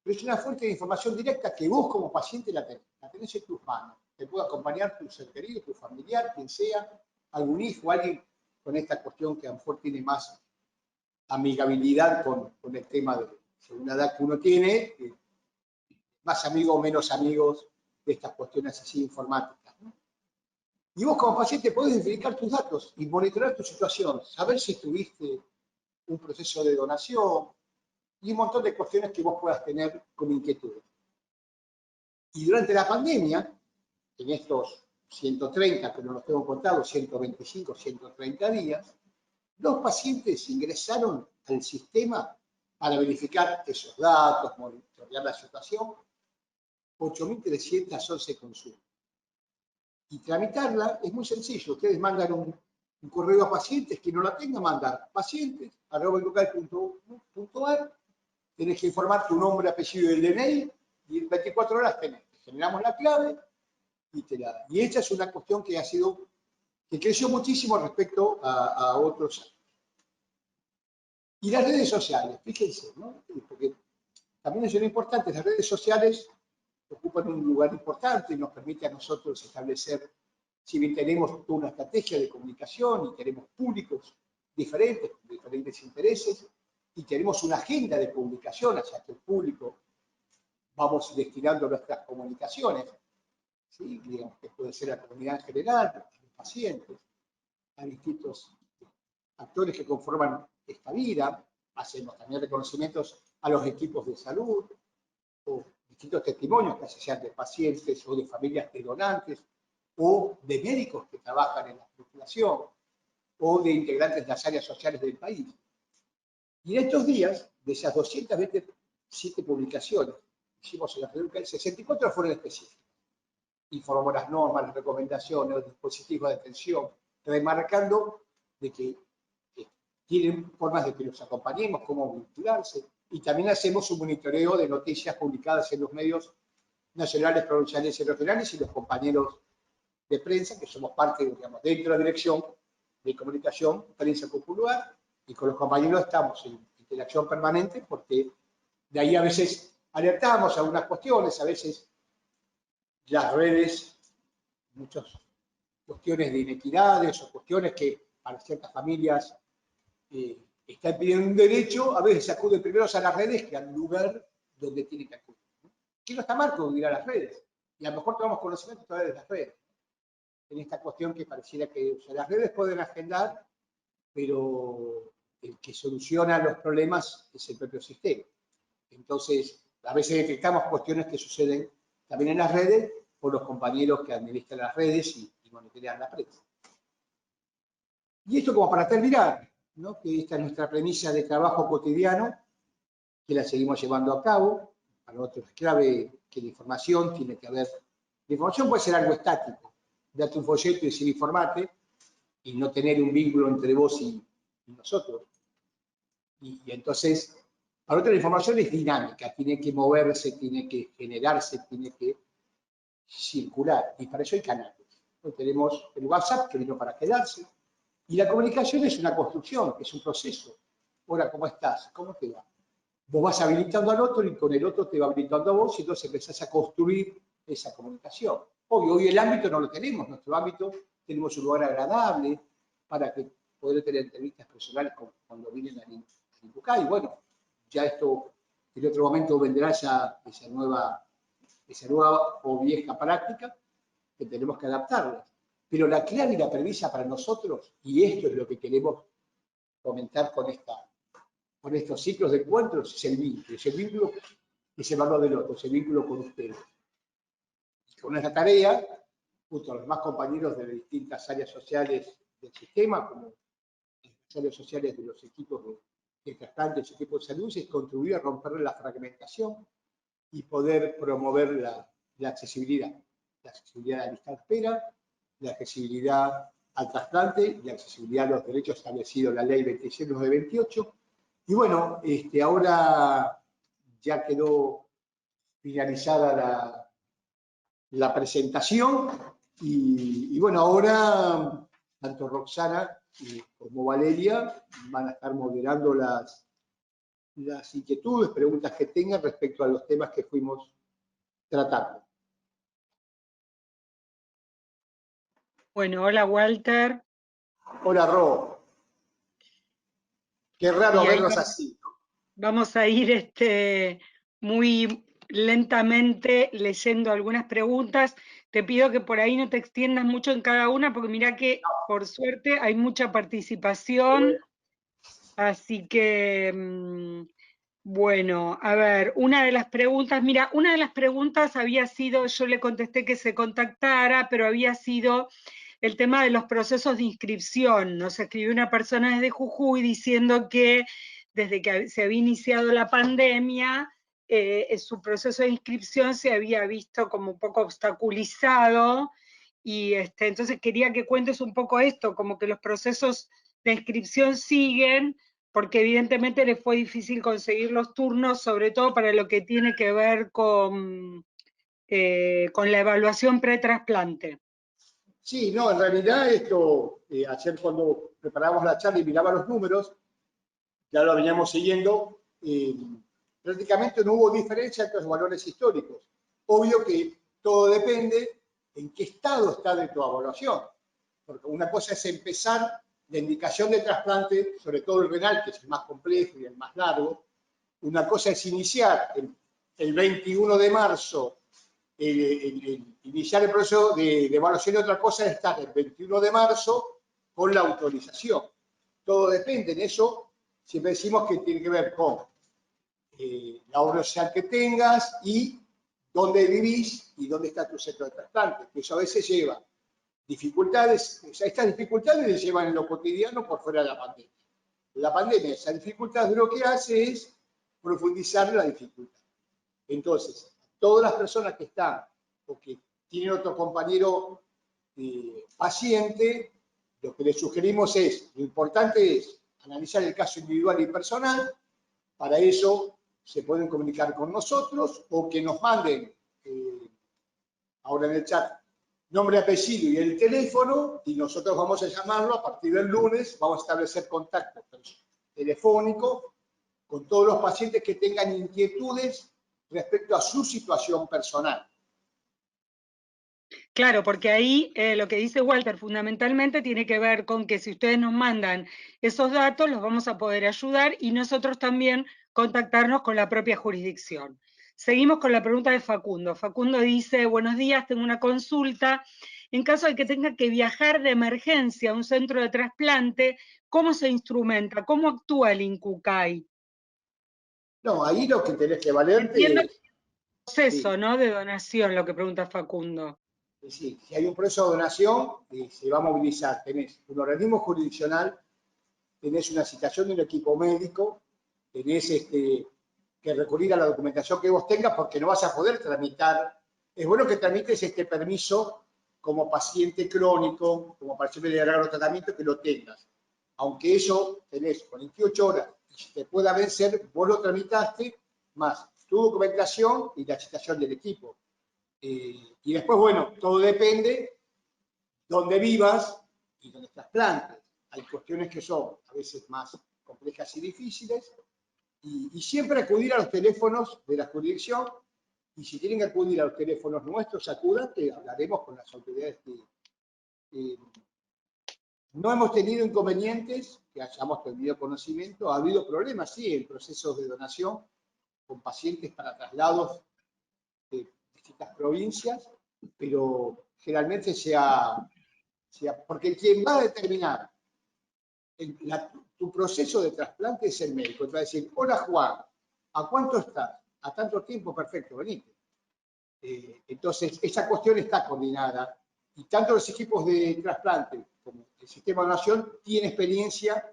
C: Pero es una fuente de información directa que vos como paciente la tenés en tus manos. Te puede acompañar tu ser querido, tu familiar, quien sea, algún hijo, alguien con esta cuestión que a lo mejor tiene más amigabilidad con el tema de según la edad que uno tiene, más amigos o menos amigos de estas cuestiones así informáticas, ¿no? Y vos como paciente podés identificar tus datos y monitorear tu situación, saber si tuviste un proceso de donación y un montón de cuestiones que vos puedas tener como inquietudes. Y durante la pandemia, en estos 130, que no los tengo contados, 125, 130 días, los pacientes ingresaron al sistema para verificar esos datos, monitorear la situación, 8.311 consultas. Y tramitarla es muy sencillo. Ustedes mandan un correo a pacientes, que no la tenga, mandar pacientes@local.ar, tenés que informar tu nombre, apellido y el DNI, y en 24 horas generamos la clave y te la dan. Y esta es una cuestión que creció muchísimo respecto a otros años. Y las redes sociales, fíjense, ¿no? Porque también es lo importante, las redes sociales ocupan un lugar importante y nos permite a nosotros establecer, si bien tenemos toda una estrategia de comunicación y tenemos públicos diferentes, con diferentes intereses, y tenemos una agenda de publicación hacia que el público vamos destinando nuestras comunicaciones, ¿sí? Digamos que puede ser a la comunidad en general, a los pacientes, a distintos actores que conforman esta vida, hacemos también reconocimientos a los equipos de salud, o distintos testimonios, que sean de pacientes o de familias de donantes, o de médicos que trabajan en la estructuración, o de integrantes de las áreas sociales del país. Y en estos días, de esas 227 publicaciones que hicimos en la FEDUCA, 64 fueron específicas. Informamos las normas, las recomendaciones, los dispositivos de atención, remarcando de que tienen formas de que los acompañemos, cómo vincularse, y también hacemos un monitoreo de noticias publicadas en los medios nacionales, provinciales y regionales, y los compañeros de prensa, que somos parte, digamos, dentro de la dirección de comunicación, prensa popular, y con los compañeros estamos en interacción permanente, porque de ahí a veces alertamos a algunas cuestiones, a veces las redes, muchas cuestiones de inequidades o cuestiones que para ciertas familias están pidiendo un derecho, a veces se acude primero a las redes que al lugar donde tiene que acudir, ¿no? Que no está mal acudir a las redes, y a lo mejor tomamos conocimiento a través de las redes. En esta cuestión que pareciera que las redes pueden agendar, pero el que soluciona los problemas es el propio sistema. Entonces, a veces detectamos cuestiones que suceden también en las redes por los compañeros que administran las redes y monitorean la prensa. Y esto como para terminar, ¿no? Que esta es nuestra premisa de trabajo cotidiano, que la seguimos llevando a cabo. Para nosotros es clave que la información tiene que haber. La información puede ser algo estático, date un folleto y decir informate, y no tener un vínculo entre vos y nosotros. Y entonces, para nosotros la información es dinámica, tiene que moverse, tiene que generarse, tiene que circular, y para eso hay canales. Entonces, tenemos el WhatsApp, que vino para quedarse, y la comunicación es una construcción, es un proceso. Hola, ¿cómo estás? ¿Cómo te va? Vos vas habilitando al otro y con el otro te va habilitando a vos y entonces empezás a construir esa comunicación. Hoy el ámbito no lo tenemos, nuestro ámbito tenemos un lugar agradable para que poder tener entrevistas personales cuando vienen a Incucay. Y bueno, ya esto en otro momento vendrá esa nueva o vieja práctica que tenemos que adaptarla. Pero la clave y la premisa para nosotros, y esto es lo que queremos comentar con estos ciclos de encuentros, es el vínculo es el valor del otro, es el vínculo con ustedes. Con nuestra tarea, junto a los demás compañeros de distintas áreas sociales del sistema, como las áreas sociales de los equipos de trasplantes, equipos de salud, es contribuir a romper la fragmentación y poder promover la accesibilidad a la lista de espera, la accesibilidad al trasplante, la accesibilidad a los derechos establecidos en la ley 26/928. Y bueno, ahora ya quedó finalizada la presentación y bueno, ahora tanto Roxana como Valeria van a estar moderando las inquietudes, preguntas que tengan respecto a los temas que fuimos tratando.
A: Bueno, hola Walter.
C: Hola Ro. Qué raro verlos así, ¿no?
A: Vamos a ir muy lentamente leyendo algunas preguntas. Te pido que por ahí no te extiendas mucho en cada una, porque mirá que por suerte hay mucha participación. Así que, bueno, a ver, una de las preguntas había sido, yo le contesté que se contactara, pero había sido el tema de los procesos de inscripción. Nos escribió una persona desde Jujuy diciendo que desde que se había iniciado la pandemia, su proceso de inscripción se había visto como un poco obstaculizado, y entonces quería que cuentes un poco esto, como que los procesos de inscripción siguen, porque evidentemente les fue difícil conseguir los turnos, sobre todo para lo que tiene que ver con la evaluación pre-trasplante.
C: Sí, no, en realidad esto, ayer cuando preparábamos la charla y miraba los números, ya lo veníamos siguiendo, prácticamente no hubo diferencia entre los valores históricos. Obvio que todo depende en qué estado está de tu evaluación, porque una cosa es empezar la indicación de trasplante, sobre todo el renal, que es el más complejo y el más largo. Una cosa es iniciar el 21 de marzo, iniciar el proceso de evaluación, y otra cosa es estar el 21 de marzo con la autorización. Todo depende, en eso siempre decimos que tiene que ver con la obra social que tengas y dónde vivís y dónde está tu centro de trasplante, que eso a veces lleva dificultades. O sea, estas dificultades les llevan en lo cotidiano por fuera de la pandemia. La pandemia, esa dificultad lo que hace es profundizar la dificultad. Entonces, todas las personas que están o que tienen otro compañero paciente, lo que les sugerimos es, lo importante es analizar el caso individual y personal. Para eso se pueden comunicar con nosotros o que nos manden ahora en el chat nombre, apellido y el teléfono, y nosotros vamos a llamarlo a partir del lunes. Vamos a establecer contacto telefónico con todos los pacientes que tengan inquietudes respecto a su situación personal.
A: Claro, porque ahí lo que dice Walter fundamentalmente tiene que ver con que si ustedes nos mandan esos datos, los vamos a poder ayudar y nosotros también contactarnos con la propia jurisdicción. Seguimos con la pregunta de Facundo. Facundo dice, buenos días, tengo una consulta. En caso de que tenga que viajar de emergencia a un centro de trasplante, ¿cómo se instrumenta? ¿Cómo actúa el Incucay?
C: No, ahí lo que tenés que valerte
A: Entiendo el
C: es...
A: proceso,
C: Sí,
A: ¿no?, de donación, lo que pregunta Facundo.
C: sí, si hay un proceso de donación, se va a movilizar. Tenés un organismo jurisdiccional, tenés una citación de un equipo médico, tenés que recurrir a la documentación que vos tengas porque no vas a poder tramitar. Es bueno que tramites este permiso como paciente crónico, como para siempre de largo tratamiento, que lo tengas. Aunque eso tenés 48 horas y si te pueda vencer, vos lo tramitaste, más tu documentación y la citación del equipo. Y después, bueno, todo depende dónde vivas y dónde trasplantes. Hay cuestiones que son a veces más complejas y difíciles, y siempre acudir a los teléfonos de la jurisdicción, y si tienen que acudir a los teléfonos nuestros, acudan, que hablaremos con las autoridades. No hemos tenido inconvenientes que hayamos tenido conocimiento, ha habido problemas, sí, en procesos de donación con pacientes para traslados de distintas provincias, pero generalmente porque quien va a determinar tu proceso de trasplante es el médico. Te va a decir, hola Juan, ¿a cuánto estás? A tanto tiempo, perfecto, venite. Entonces, esa cuestión está coordinada y tanto los equipos de trasplante como el sistema de donación tienen experiencia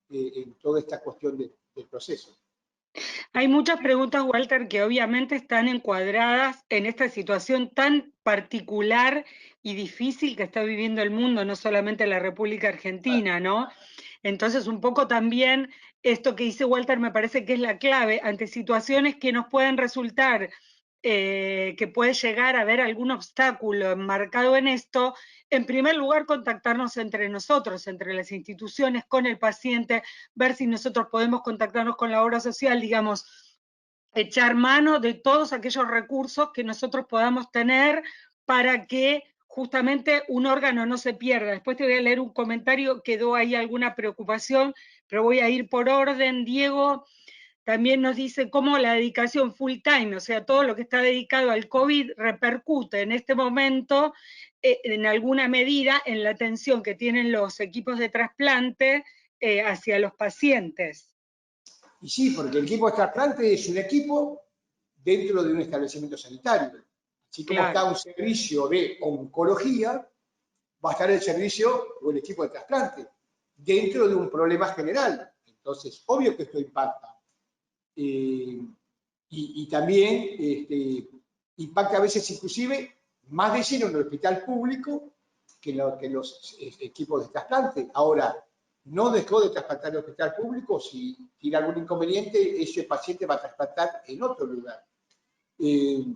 C: en toda esta cuestión del proceso.
A: Hay muchas preguntas, Walter, que obviamente están encuadradas en esta situación tan particular y difícil que está viviendo el mundo, no solamente la República Argentina, ¿no? Entonces, un poco también esto que dice Walter me parece que es la clave ante situaciones que nos pueden resultar, que puede llegar a haber algún obstáculo enmarcado en esto. En primer lugar, contactarnos entre nosotros, entre las instituciones, con el paciente, ver si nosotros podemos contactarnos con la obra social, digamos, echar mano de todos aquellos recursos que nosotros podamos tener para que justamente un órgano no se pierda. Después te voy a leer un comentario, quedó ahí alguna preocupación, pero voy a ir por orden. Diego también nos dice cómo la dedicación full time, o sea, todo lo que está dedicado al COVID repercute en este momento en alguna medida en la atención que tienen los equipos de trasplante hacia los pacientes.
C: Y sí, porque el equipo de trasplante es un equipo dentro de un establecimiento sanitario. Así como
A: Claro.
C: está un servicio de oncología, va a estar el servicio o el equipo de trasplante dentro de un problema general. Entonces, obvio que esto impacta. Y también impacta a veces inclusive más de lleno en el hospital público que en los equipos de trasplante. Ahora, no dejó de trasplantar en el hospital público, si tiene algún inconveniente, ese paciente va a trasplantar en otro lugar.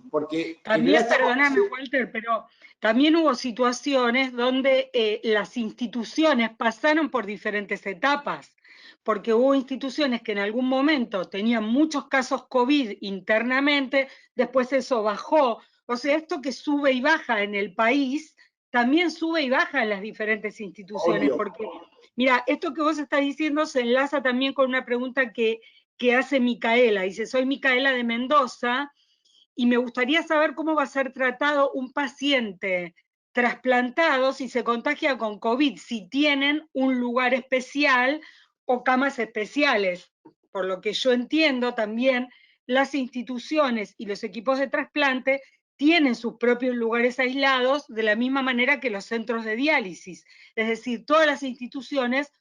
C: Porque
A: también, perdóname, Walter, pero también hubo situaciones donde las instituciones pasaron por diferentes etapas, porque hubo instituciones que en algún momento tenían muchos casos COVID internamente, después eso bajó. O sea, esto que sube y baja en el país, también sube y baja en las diferentes instituciones,
C: obvio.
A: porque, mira, esto que vos estás diciendo se enlaza también con una pregunta que hace Micaela. Dice, soy Micaela de Mendoza, y me gustaría saber cómo va a ser tratado un paciente trasplantado si se contagia con COVID, si tienen un lugar especial o camas especiales. Por lo que yo entiendo también, las instituciones y los equipos de trasplante tienen sus propios lugares aislados de la misma manera que los centros de diálisis. Es decir, todas las instituciones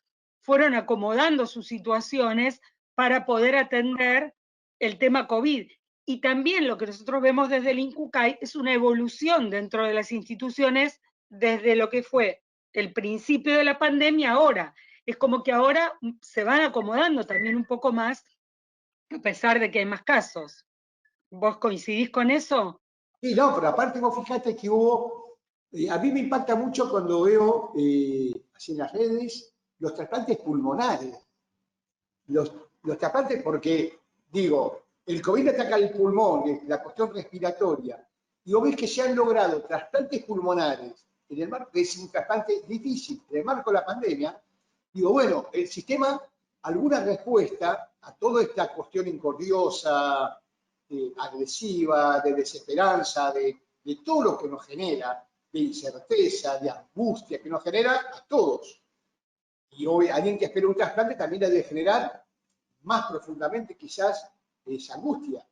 A: fueron acomodando sus situaciones para poder atender el tema COVID. Y también lo que nosotros vemos desde el INCUCAI es una evolución dentro de las instituciones desde lo que fue el principio de la pandemia ahora. Es como que ahora se van acomodando también un poco más, a pesar de que hay más casos. ¿Vos coincidís con eso?
C: Sí, no, pero aparte vos fijate que hubo, a mí me impacta mucho cuando veo así en las redes los trasplantes pulmonares. Los trasplantes porque, digo, el COVID ataca el pulmón, la cuestión respiratoria, y vos ves que se han logrado trasplantes pulmonares en el marco, que es un trasplante difícil, en el marco de la pandemia. Digo, bueno, el sistema, alguna respuesta a toda esta cuestión incordiosa, agresiva, de desesperanza, de todo lo que nos genera, de incerteza, de angustia que nos genera a todos. Y hoy alguien que espera un trasplante también debe generar más profundamente quizás esa angustia.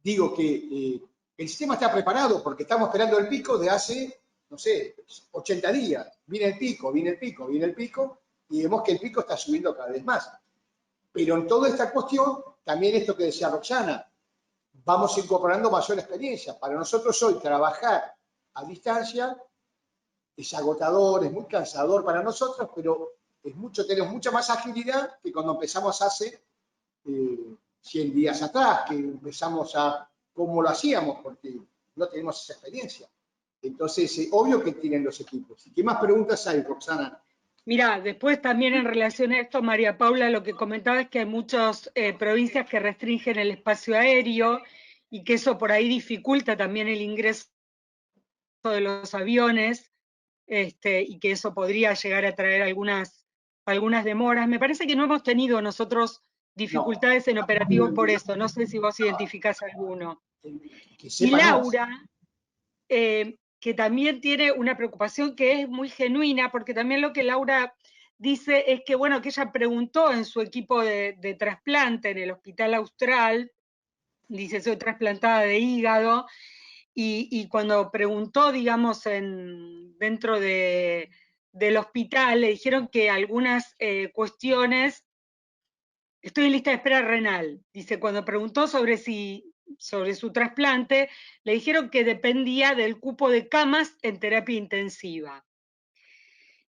C: Digo que el sistema está preparado porque estamos esperando el pico de hace, no sé, 80 días. Viene el pico, viene el pico, viene el pico, y vemos que el pico está subiendo cada vez más. Pero en toda esta cuestión, también esto que decía Roxana, vamos incorporando mayor experiencia. Para nosotros hoy trabajar a distancia es agotador, es muy cansador para nosotros, pero tenemos mucha más agilidad que cuando empezamos hace 100 días atrás, que empezamos a cómo lo hacíamos, porque no tenemos esa experiencia. Entonces, obvio que tienen los equipos. ¿Qué más preguntas hay, Roxana?
A: Mirá, después también en relación a esto, María Paula, lo que comentaba es que hay muchas provincias que restringen el espacio aéreo y que eso por ahí dificulta también el ingreso de los aviones, y que eso podría llegar a traer algunas demoras. Me parece que no hemos tenido nosotros dificultades en operativos por eso. No sé si vos identificás alguno. Y Laura, que también tiene una preocupación que es muy genuina, porque también lo que Laura dice es que, bueno, que ella preguntó en su equipo de trasplante en el Hospital Austral, dice, soy trasplantada de hígado, y cuando preguntó, digamos, dentro del hospital, le dijeron que algunas cuestiones, estoy en lista de espera renal, dice, cuando preguntó sobre su trasplante, le dijeron que dependía del cupo de camas en terapia intensiva.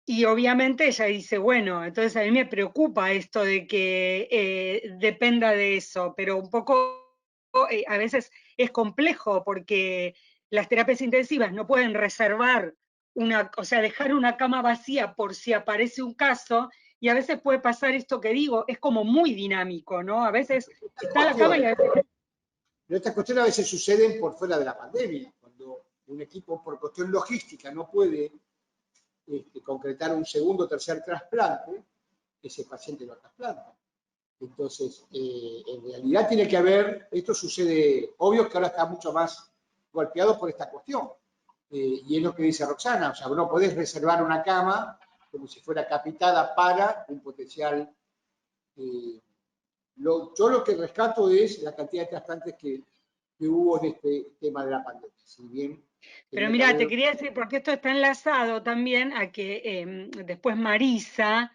A: Y obviamente ella dice, bueno, entonces a mí me preocupa esto de que dependa de eso, pero un poco a veces es complejo porque las terapias intensivas no pueden reservar o sea, dejar una cama vacía por si aparece un caso, y a veces puede pasar esto que digo, es como muy dinámico, ¿no? A veces está la cama y a veces...
C: Pero estas cuestiones a veces suceden por fuera de la pandemia, cuando un equipo por cuestión logística no puede concretar un segundo o tercer trasplante, ese paciente lo trasplanta. Entonces, en realidad tiene que haber, esto sucede, obvio que ahora está mucho más golpeado por esta cuestión. Y es lo que dice Roxana, o sea, no podés reservar una cama como si fuera capitada para un potencial. Yo lo que rescato es la cantidad de trasplantes que hubo en este tema de la pandemia. Si bien
A: pero mira, te quería decir, porque esto está enlazado también a que después Marisa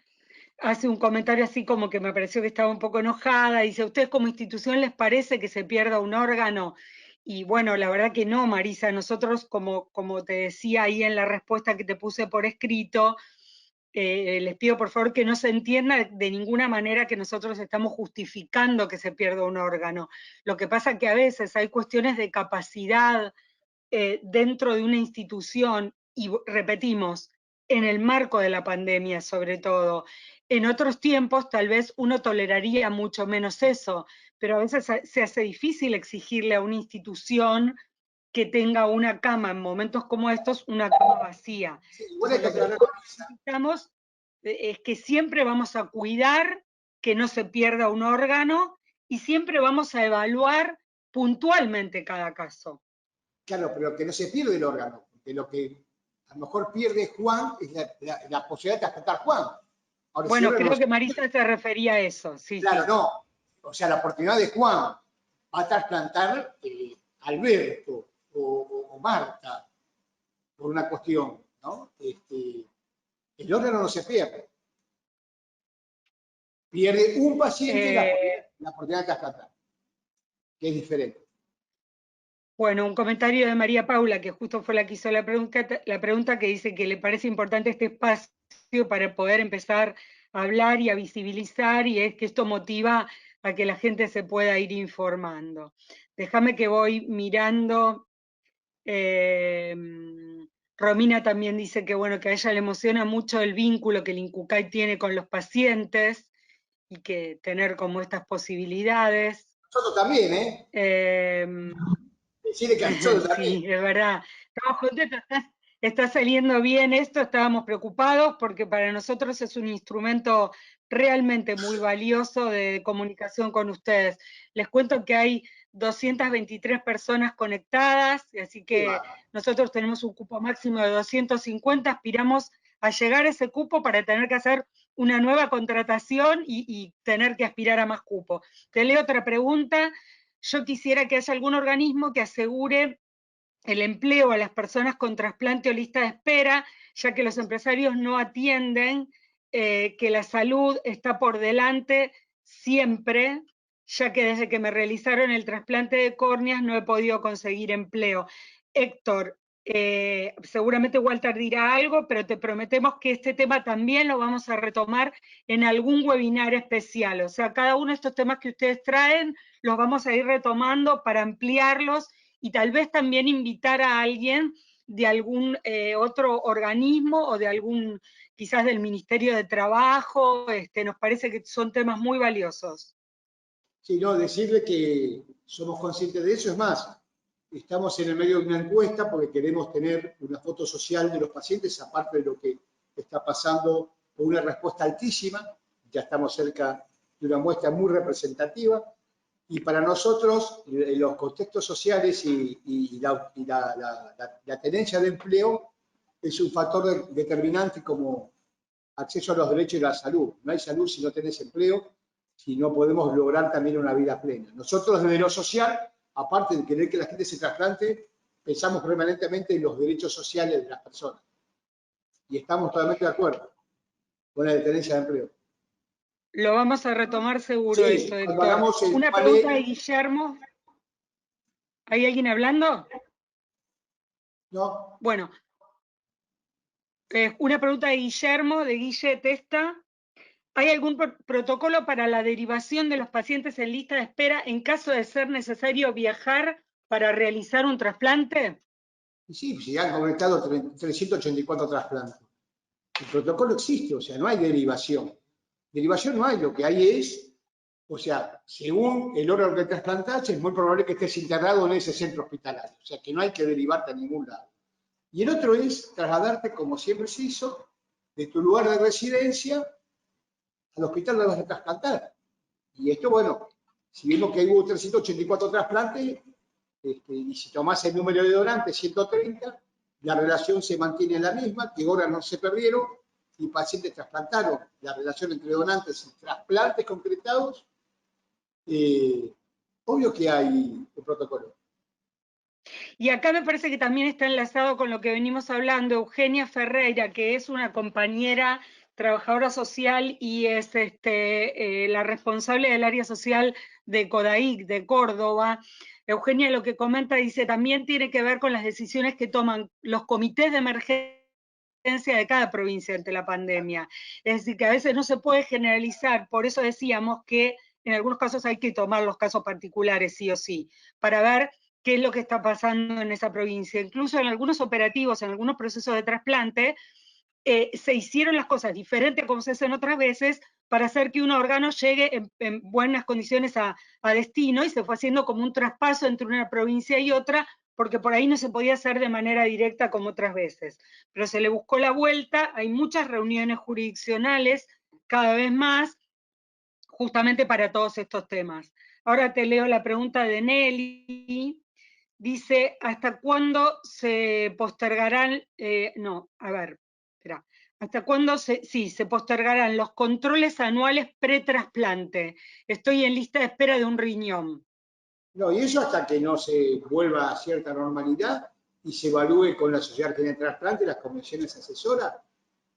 A: hace un comentario así como que me pareció que estaba un poco enojada, dice, ¿a ustedes como institución les parece que se pierda un órgano? Y bueno, la verdad que no, Marisa, nosotros, como te decía ahí en la respuesta que te puse por escrito, les pido por favor que no se entienda de ninguna manera que nosotros estamos justificando que se pierda un órgano. Lo que pasa es que a veces hay cuestiones de capacidad dentro de una institución, y repetimos, en el marco de la pandemia sobre todo. En otros tiempos tal vez uno toleraría mucho menos eso, pero a veces se hace difícil exigirle a una institución que tenga una cama en momentos como estos, una cama vacía.
C: Sí, igual hay que aclarar con esa.
A: Necesitamos es que siempre vamos a cuidar que no se pierda un órgano y siempre vamos a evaluar puntualmente cada caso.
C: Claro, pero que no se pierde el órgano, porque lo que a lo mejor pierde Juan es la posibilidad de trasplantar Juan. Ahora,
A: Bueno,
C: si
A: creo que Marisa se refería a eso, sí,
C: claro,
A: sí.
C: no. O sea, la oportunidad de Juan va a trasplantar Alberto o Marta, por una cuestión, ¿no? El órgano no se pierde. Pierde un paciente la oportunidad de trasplantar, que es diferente.
A: Bueno, un comentario de María Paula, que justo fue la que hizo la pregunta, que dice que le parece importante este espacio para poder empezar a hablar y a visibilizar, y es que esto motiva a que la gente se pueda ir informando. Déjame que voy mirando. Romina también dice que, bueno, que a ella le emociona mucho el vínculo que el INCUCAI tiene con los pacientes y que tener como estas posibilidades.
C: Nosotros también, ¿eh? Decirle que a nosotros también.
A: Sí, es verdad. Estamos contentos, está saliendo bien esto, estábamos preocupados porque para nosotros es un instrumento realmente muy valioso de comunicación con ustedes. Les cuento que hay 223 personas conectadas, así que nosotros tenemos un cupo máximo de 250, aspiramos a llegar a ese cupo para tener que hacer una nueva contratación y tener que aspirar a más cupo. Te leo otra pregunta. Yo quisiera que haya algún organismo que asegure el empleo a las personas con trasplante o lista de espera, ya que los empresarios no atienden, que la salud está por delante siempre, ya que desde que me realizaron el trasplante de córneas no he podido conseguir empleo. Héctor, Seguramente Walter dirá algo, pero te prometemos que este tema también lo vamos a retomar en algún webinar especial. O sea, cada uno de estos temas que ustedes traen los vamos a ir retomando para ampliarlos y tal vez también invitar a alguien de algún otro organismo o de algún, quizás del Ministerio de Trabajo. Nos parece que son temas muy valiosos.
C: Sí, no, decirle que somos conscientes de eso. Es más, estamos en el medio de una encuesta porque queremos tener una foto social de los pacientes, aparte de lo que está pasando, con una respuesta altísima. Ya estamos cerca de una muestra muy representativa. Y para nosotros, los contextos sociales y la tenencia de empleo es un factor determinante como acceso a los derechos y la salud. No hay salud si no tenés empleo, si no podemos lograr también una vida plena. Nosotros desde lo social, aparte de querer que la gente se trasplante, pensamos permanentemente en los derechos sociales de las personas. Y estamos totalmente de acuerdo con la tenencia de empleo.
A: Lo vamos a retomar seguro,
C: Sí,
A: esto, Héctor. Una pregunta de Guillermo. ¿Hay alguien hablando?
C: No.
A: Bueno, una pregunta de Guillermo, de Guille Testa. ¿Hay algún protocolo para la derivación de los pacientes en lista de espera en caso de ser necesario viajar para realizar un trasplante?
C: Sí, se han conectado 384 trasplantes. El protocolo existe, o sea, no hay derivación. Derivación no hay, lo que hay es, o sea, según el órgano que trasplantaste, es muy probable que estés internado en ese centro hospitalario, o sea, que no hay que derivarte a ningún lado. Y el otro es trasladarte, como siempre se hizo, de tu lugar de residencia al hospital donde vas a trasplantar. Y esto, bueno, si vemos que hubo 384 trasplantes, y si tomás el número de donantes, 130, la relación se mantiene la misma, que órganos no se perdieron y pacientes trasplantaron. La relación entre donantes y trasplantes concretados, obvio que hay un protocolo.
A: Y acá me parece que también está enlazado con lo que venimos hablando, Eugenia Ferreira, que es una compañera trabajadora social y es la responsable del área social de CODAIC, de Córdoba. Eugenia lo que comenta, dice, también tiene que ver con las decisiones que toman los comités de emergencia de cada provincia ante la pandemia. Es decir, que a veces no se puede generalizar, por eso decíamos que en algunos casos hay que tomar los casos particulares, sí o sí, para ver qué es lo que está pasando en esa provincia. Incluso en algunos operativos, en algunos procesos de trasplante, se hicieron las cosas diferentes como se hacen otras veces para hacer que un órgano llegue en buenas condiciones a destino, y se fue haciendo como un traspaso entre una provincia y otra, porque por ahí no se podía hacer de manera directa como otras veces. Pero se le buscó la vuelta, hay muchas reuniones jurisdiccionales, cada vez más, justamente para todos estos temas. Ahora te leo la pregunta de Nelly. Dice, ¿hasta cuándo se postergarán? ¿Hasta cuándo se postergarán los controles anuales pre-trasplante? Estoy en lista de espera de un riñón.
C: No, y eso hasta que no se vuelva a cierta normalidad y se evalúe con la Sociedad Argentina de Trasplante, las comisiones asesoras,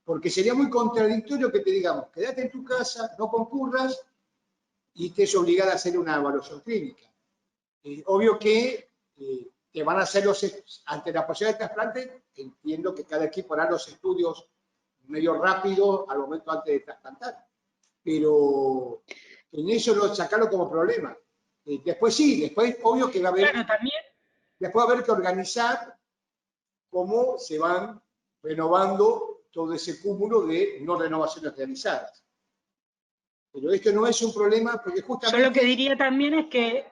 C: porque sería muy contradictorio que te digamos, quédate en tu casa, no concurras y estés obligada a hacer una evaluación clínica. Obvio que te van a hacer ante la posibilidad de trasplante, entiendo que cada equipo hará los estudios medio rápido al momento antes de trasplantar, pero en eso no sacarlo como problema. Después sí, después obvio que va a haber,
A: claro, también.
C: después va a haber que organizar cómo se van renovando todo ese cúmulo de no renovaciones realizadas. Pero esto no es un problema porque justamente...
A: Yo lo que diría también es que...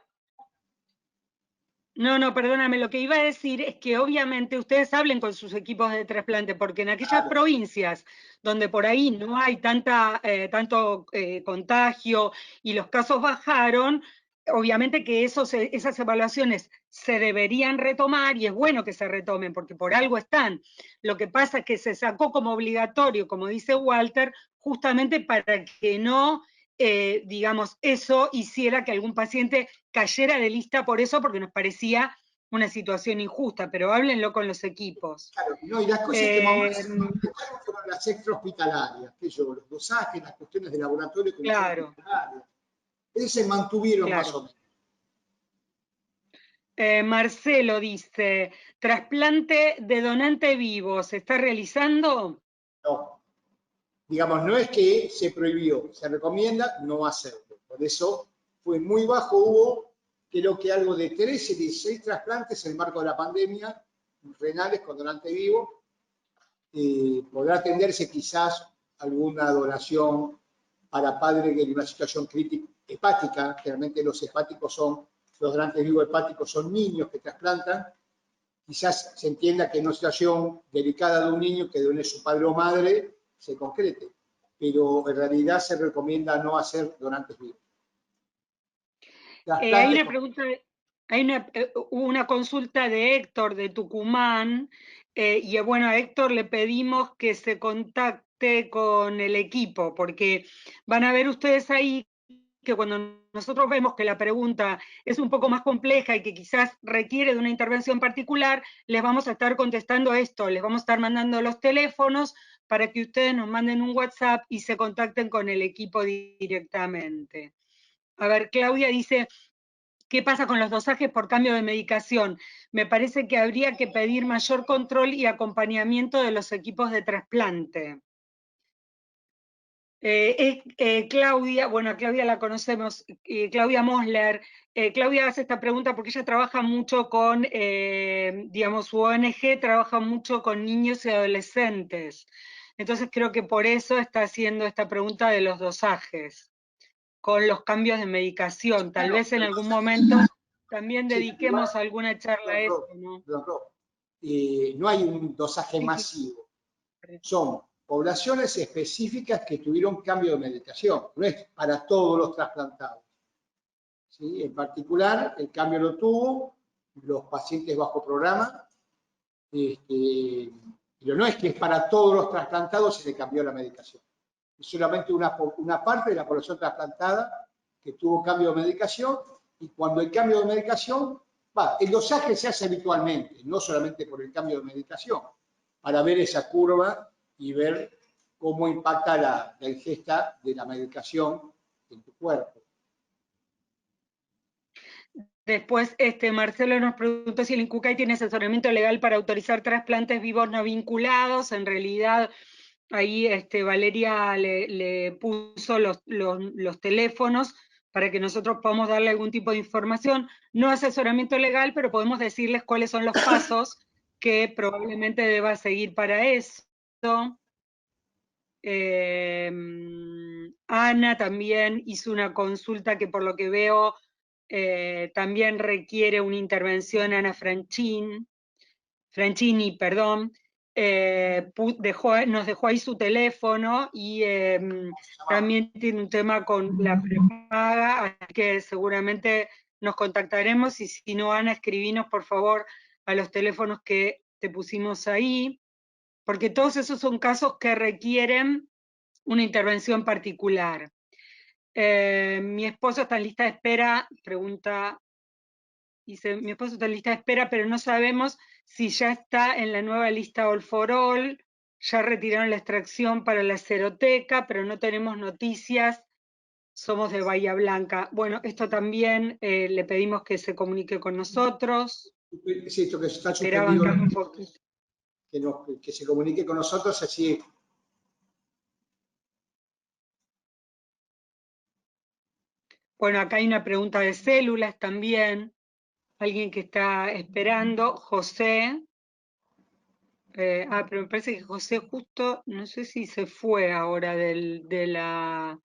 A: No, perdóname, lo que iba a decir es que obviamente ustedes hablen con sus equipos de trasplante, porque en aquellas provincias donde por ahí no hay tanto contagio y los casos bajaron, obviamente que esas evaluaciones se deberían retomar, y es bueno que se retomen, porque por algo están. Lo que pasa es que se sacó como obligatorio, como dice Walter, justamente para que no... digamos, eso hiciera que algún paciente cayera de lista por eso, porque nos parecía una situación injusta, pero háblenlo con los equipos.
C: Claro, no, y las cosas que más se manejaron fueron las extrahospitalarias, los dosajes, las cuestiones de laboratorio,
A: claro,
C: esas se mantuvieron
A: claro.
C: más o menos.
A: Marcelo dice, trasplante de donante vivo, ¿se está realizando?
C: No. Digamos, no es que se prohibió, se recomienda no hacerlo. Por eso fue muy bajo, hubo creo que algo de 13, 16 trasplantes en el marco de la pandemia, renales con donante vivo. Podrá atenderse quizás alguna donación para padres en una situación crítica hepática. Generalmente los donantes vivos hepáticos son niños que trasplantan. Quizás se entienda que en una situación delicada de un niño que done su padre o madre se concrete, pero en realidad se recomienda no hacer donantes vivos.
A: Hay una pregunta, hubo una consulta de Héctor de Tucumán, y bueno, a Héctor le pedimos que se contacte con el equipo, porque van a ver ustedes ahí que cuando nosotros vemos que la pregunta es un poco más compleja y que quizás requiere de una intervención particular, les vamos a estar contestando esto, les vamos a estar mandando los teléfonos para que ustedes nos manden un WhatsApp y se contacten con el equipo directamente. A ver, Claudia dice, ¿qué pasa con los dosajes por cambio de medicación? Me parece que habría que pedir mayor control y acompañamiento de los equipos de trasplante. Claudia, bueno, a Claudia la conocemos, Claudia Mosler. Claudia hace esta pregunta porque ella trabaja mucho con, digamos, su ONG trabaja mucho con niños y adolescentes. Entonces creo que por eso está haciendo esta pregunta de los dosajes, con los cambios de medicación. Tal vez en algún momento también dediquemos alguna charla a eso, ¿no?
C: No hay un dosaje masivo. Son poblaciones específicas que tuvieron cambio de medicación. No es para todos los trasplantados. ¿Sí? En particular, el cambio lo tuvo los pacientes bajo programa, pero no es que es para todos los trasplantados se le cambió la medicación. Es solamente una parte de la población trasplantada que tuvo cambio de medicación, y cuando hay cambio de medicación, el dosaje se hace habitualmente, no solamente por el cambio de medicación, para ver esa curva y ver cómo impacta la ingesta de la medicación en tu cuerpo.
A: Después, Marcelo nos preguntó si el INCUCAI tiene asesoramiento legal para autorizar trasplantes vivos no vinculados. En realidad, ahí Valeria le puso los teléfonos para que nosotros podamos darle algún tipo de información. No asesoramiento legal, pero podemos decirles cuáles son los pasos que probablemente deba seguir para eso. Ana también hizo una consulta que por lo que veo también requiere una intervención. Ana Franchini, perdón, nos dejó ahí su teléfono y también tiene un tema con la prepaga, así que seguramente nos contactaremos, y si no, Ana, escribinos por favor a los teléfonos que te pusimos ahí, porque todos esos son casos que requieren una intervención particular. Mi esposo está en lista de espera, pregunta, dice, mi esposo está en lista de espera, pero no sabemos si ya está en la nueva lista All for All, ya retiraron la extracción para la seroteca, pero no tenemos noticias, somos de Bahía Blanca. Bueno, esto también le pedimos que se comunique con nosotros.
C: Es esto que está suspendido, que se comunique con nosotros, así.
A: Bueno, acá hay una pregunta de células también. Alguien que está esperando, José. Pero me parece que José justo, no sé si se fue ahora del webinar.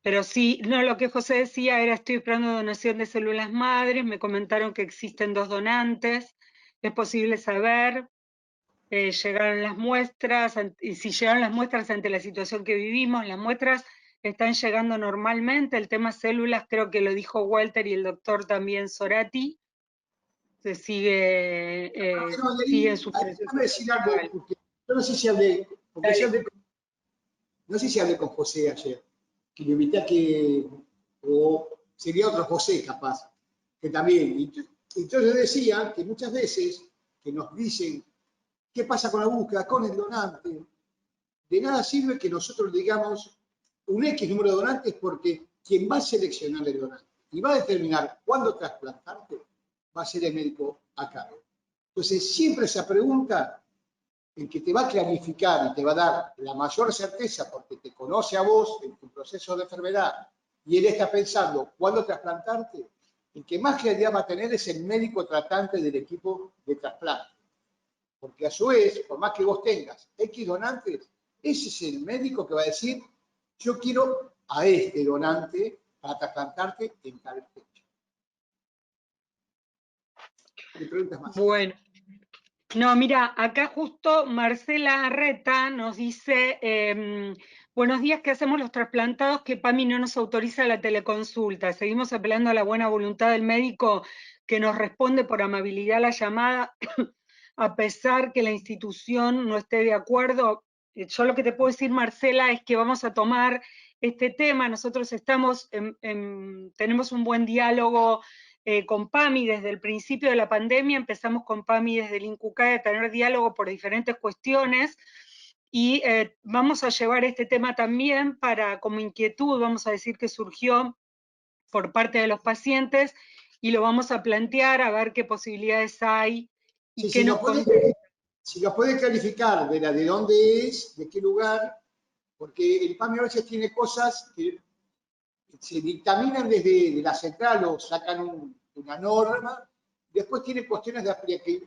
A: Pero sí, no, lo que José decía era, estoy esperando donación de células madres, me comentaron que existen 2 donantes, es posible saber, llegaron las muestras, y si llegaron las muestras ante la situación que vivimos, las muestras están llegando normalmente, el tema células creo que lo dijo Walter y el doctor también Sorati, se sigue, sigue en su proceso.
C: Decir algo, porque yo no sé si hablé, no sé si hablé con José ayer, que le invité a que, o sería otro José capaz, que también. Entonces decía que muchas veces que nos dicen, ¿qué pasa con la búsqueda, con el donante? De nada sirve que nosotros digamos un X número de donantes, porque quien va a seleccionar el donante y va a determinar cuándo trasplantarte, va a ser el médico a cargo. Entonces, siempre esa pregunta, el que te va a clarificar y te va a dar la mayor certeza porque te conoce a vos en tu proceso de enfermedad y él está pensando cuándo trasplantarte, el que más claridad va a tener es el médico tratante del equipo de trasplante. Porque a su vez, por más que vos tengas X donantes, ese es el médico que va a decir, yo quiero a este donante para trasplantarte en tal fecha. ¿Me preguntas más?
A: Bueno. No, mira, acá justo Marcela Arreta nos dice, buenos días, ¿qué hacemos los trasplantados que PAMI no nos autoriza la teleconsulta? Seguimos apelando a la buena voluntad del médico que nos responde por amabilidad a la llamada, a pesar que la institución no esté de acuerdo. Yo lo que te puedo decir, Marcela, es que vamos a tomar este tema. Nosotros tenemos un buen diálogo con PAMI desde el principio de la pandemia. Empezamos con PAMI desde el INCUCAE a tener diálogo por diferentes cuestiones y vamos a llevar este tema también como inquietud, vamos a decir que surgió por parte de los pacientes y lo vamos a plantear a ver qué posibilidades hay y
C: Sí,
A: qué nos contesta.
C: si lo puede clarificar de dónde es, de qué lugar, porque el PAMI a veces tiene cosas que se dictaminan desde la central o sacan una norma, después tiene cuestiones de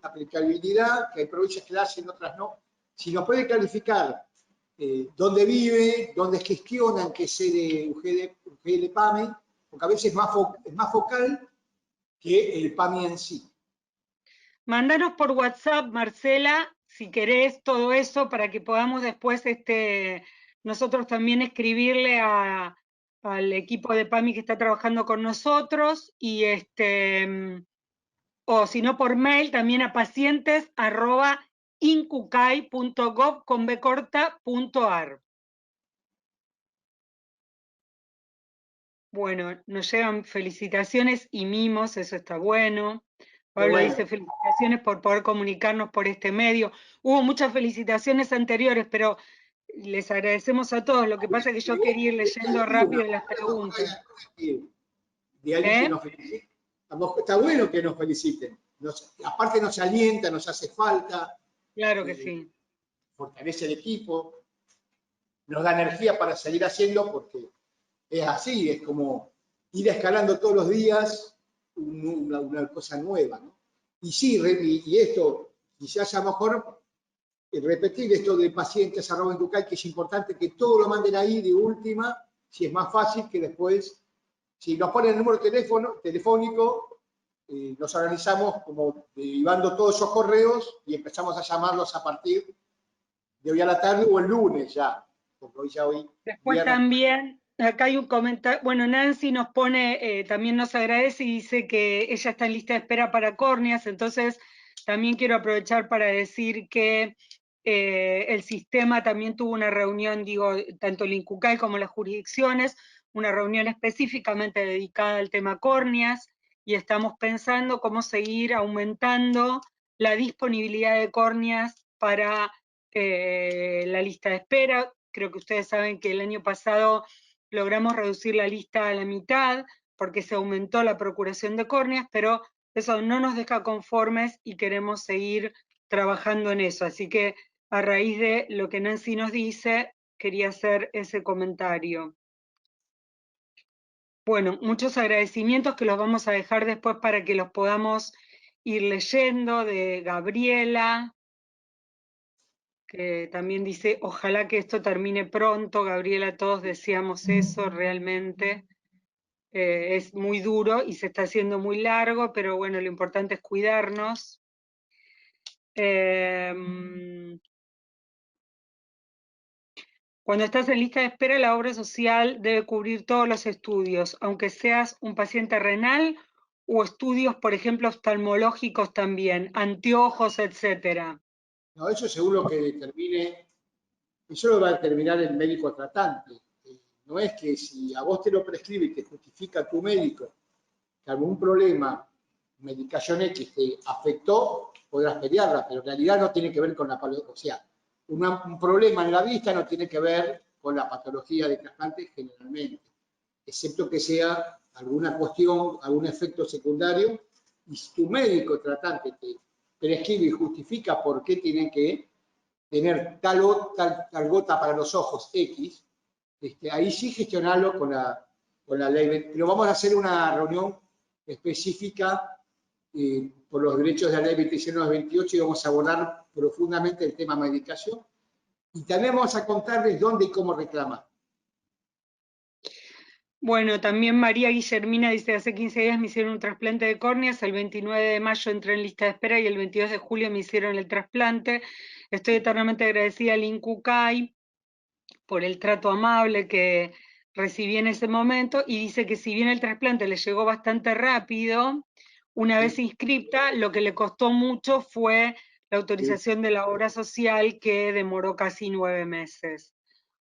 C: aplicabilidad, que hay provincias que la hacen, otras no. Si nos puede clarificar dónde vive, dónde gestionan, qué sede UGL PAMI, porque a veces es más focal que el PAMI en sí.
A: Mándanos por WhatsApp, Marcela, si querés todo eso para que podamos después nosotros también escribirle al equipo de PAMI que está trabajando con nosotros y o si no por mail también a pacientes@incucay.gov.ar. Bueno, nos llegan felicitaciones y mimos, eso está bueno. Pablo
C: Bueno.
A: dice felicitaciones por poder comunicarnos por este medio. Hubo muchas felicitaciones anteriores, pero les agradecemos a todos. Lo que pasa es que yo quería ir leyendo rápido las preguntas.
C: De alguien que nos felicite. Está bueno que nos feliciten. Aparte nos alienta, nos hace falta.
A: Claro que sí.
C: Fortalece el equipo. Nos da energía para seguir haciendo porque es así, es como ir escalando todos los días una cosa nueva, ¿no? Y sí, y esto, quizás a lo mejor repetir esto de pacientes@incucay, que es importante que todo lo manden ahí de última, si es más fácil que después, si nos ponen el número telefónico, nos organizamos como derivando todos esos correos y empezamos a llamarlos a partir de hoy a la tarde o el lunes ya, porque hoy ya hoy.
A: Después viernes. También, acá hay un comentario, bueno, Nancy nos pone, también nos agradece y dice que ella está en lista de espera para córneas, entonces también quiero aprovechar para decir que el sistema también tuvo una reunión, digo, tanto el INCUCAY como las jurisdicciones, una reunión específicamente dedicada al tema córneas, y estamos pensando cómo seguir aumentando la disponibilidad de córneas para la lista de espera. Creo que ustedes saben que el año pasado logramos reducir la lista a la mitad porque se aumentó la procuración de córneas, pero eso no nos deja conformes y queremos seguir trabajando en eso. Así que a raíz de lo que Nancy nos dice, quería hacer ese comentario. Bueno, muchos agradecimientos que los vamos a dejar después para que los podamos ir leyendo, de Gabriela, que también dice, ojalá que esto termine pronto. Gabriela, todos deseamos eso realmente. Es muy duro y se está haciendo muy largo, pero bueno, lo importante es cuidarnos. Cuando estás en lista de espera, la obra social debe cubrir todos los estudios, aunque seas un paciente renal o estudios, por ejemplo, oftalmológicos también, anteojos, etcétera.
C: No, eso según lo que determine, eso lo va a determinar el médico tratante. No es que si a vos te lo prescribe y te justifica tu médico que algún problema, medicación X te afectó, podrás pelearla, pero en realidad no tiene que ver con la patología. O sea, un problema en la vista no tiene que ver con la patología de trasplante generalmente. excepto que sea alguna cuestión, algún efecto secundario, y si tu médico tratante te prescribe y justifica por qué tienen que tener tal gota para los ojos X, ahí sí gestionarlo con la ley. Pero vamos a hacer una reunión específica por los derechos de la ley 26.928 y vamos a abordar profundamente el tema medicación. Y también vamos a contarles dónde y cómo reclamar.
A: Bueno, también María Guillermina dice, hace 15 días me hicieron un trasplante de córneas, el 29 de mayo entré en lista de espera y el 22 de julio me hicieron el trasplante. Estoy eternamente agradecida al INCUCAI por el trato amable que recibí en ese momento, y dice que si bien el trasplante le llegó bastante rápido, una vez inscripta, lo que le costó mucho fue la autorización de la obra social, que demoró casi 9 meses.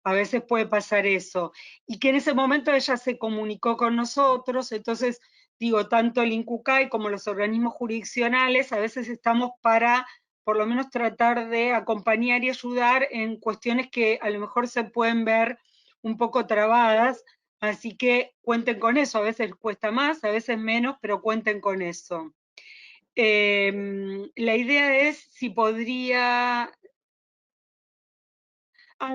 A: A veces puede pasar eso. Y que en ese momento ella se comunicó con nosotros, entonces, digo, tanto el INCUCAI como los organismos jurisdiccionales, a veces estamos para, por lo menos, tratar de acompañar y ayudar en cuestiones que a lo mejor se pueden ver un poco trabadas, así que cuenten con eso. A veces cuesta más, a veces menos, pero cuenten con eso. La idea es si podría...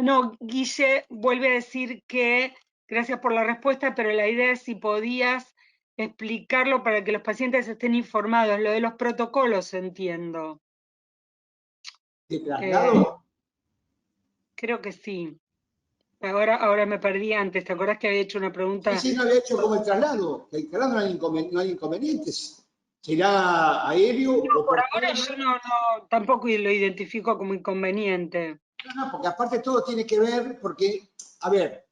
A: no, Guille vuelve a decir que, gracias por la respuesta, pero la idea es si podías explicarlo para que los pacientes estén informados. Lo de los protocolos, entiendo.
C: ¿De traslado?
A: Creo que sí. Ahora me perdí antes. ¿Te acordás que había hecho una pregunta?
C: Sí, no había hecho como el traslado. El traslado no hay inconvenientes. Será aéreo o
A: Por
C: por
A: ahora
C: tierra.
A: yo tampoco lo identifico como inconveniente.
C: No, porque aparte todo tiene que ver, porque, a ver,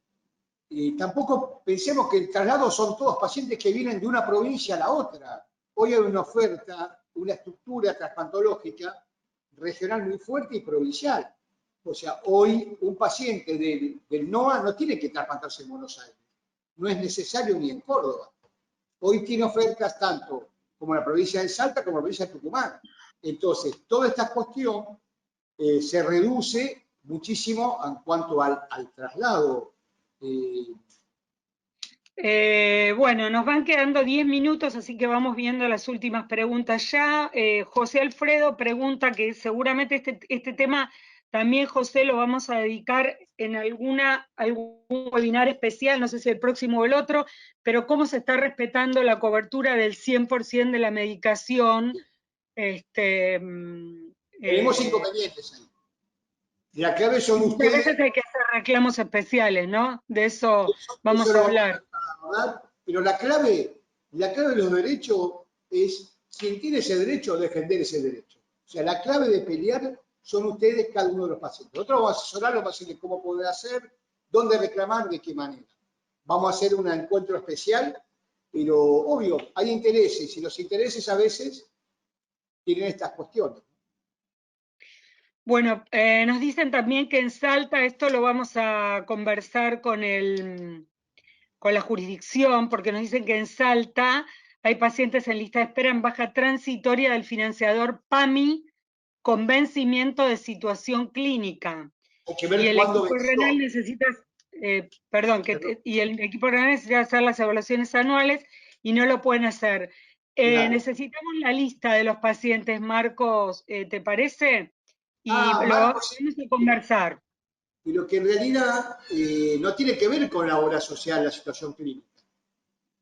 C: tampoco pensemos que el traslado son todos pacientes que vienen de una provincia a la otra. Hoy hay una oferta, una estructura trasplantológica regional muy fuerte y provincial. O sea, hoy un paciente del NOA no tiene que trasplantarse en Buenos Aires. No es necesario ni en Córdoba. Hoy tiene ofertas tanto como la provincia de Salta como la provincia de Tucumán. Entonces, toda esta cuestión se reduce muchísimo en cuanto al traslado.
A: Bueno, nos van quedando 10 minutos, así que vamos viendo las últimas preguntas ya. José Alfredo pregunta, que seguramente este tema también, José, lo vamos a dedicar en algún webinar especial, no sé si el próximo o el otro, pero cómo se está respetando la cobertura del 100% de la medicación.
C: Tenemos inconvenientes ahí. La clave son
A: Muchas
C: ustedes.
A: veces hay que hacer reclamos especiales, ¿no? De eso vamos a hablar.
C: Pero la clave de los derechos es quien tiene ese derecho, defender ese derecho. O sea, la clave de pelear son ustedes, cada uno de los pacientes. Nosotros vamos a asesorarlos, vamos a decirles cómo poder hacer, dónde reclamar, de qué manera. Vamos a hacer un encuentro especial, pero obvio, hay intereses, y los intereses a veces tienen estas cuestiones.
A: Bueno, nos dicen también que en Salta, esto lo vamos a conversar con la jurisdicción, porque nos dicen que en Salta hay pacientes en lista de espera en baja transitoria del financiador PAMI con vencimiento de situación clínica.
C: Hay que ver
A: y el
C: cuándo
A: equipo
C: venció.
A: renal necesita, y el equipo renal necesita hacer las evaluaciones anuales y no lo pueden hacer.
C: Claro.
A: Necesitamos la lista de los pacientes, Marcos, ¿te parece? Y lo
C: Marcos,
A: vamos a conversar.
C: pero que en realidad no tiene que ver con la obra social, la situación clínica.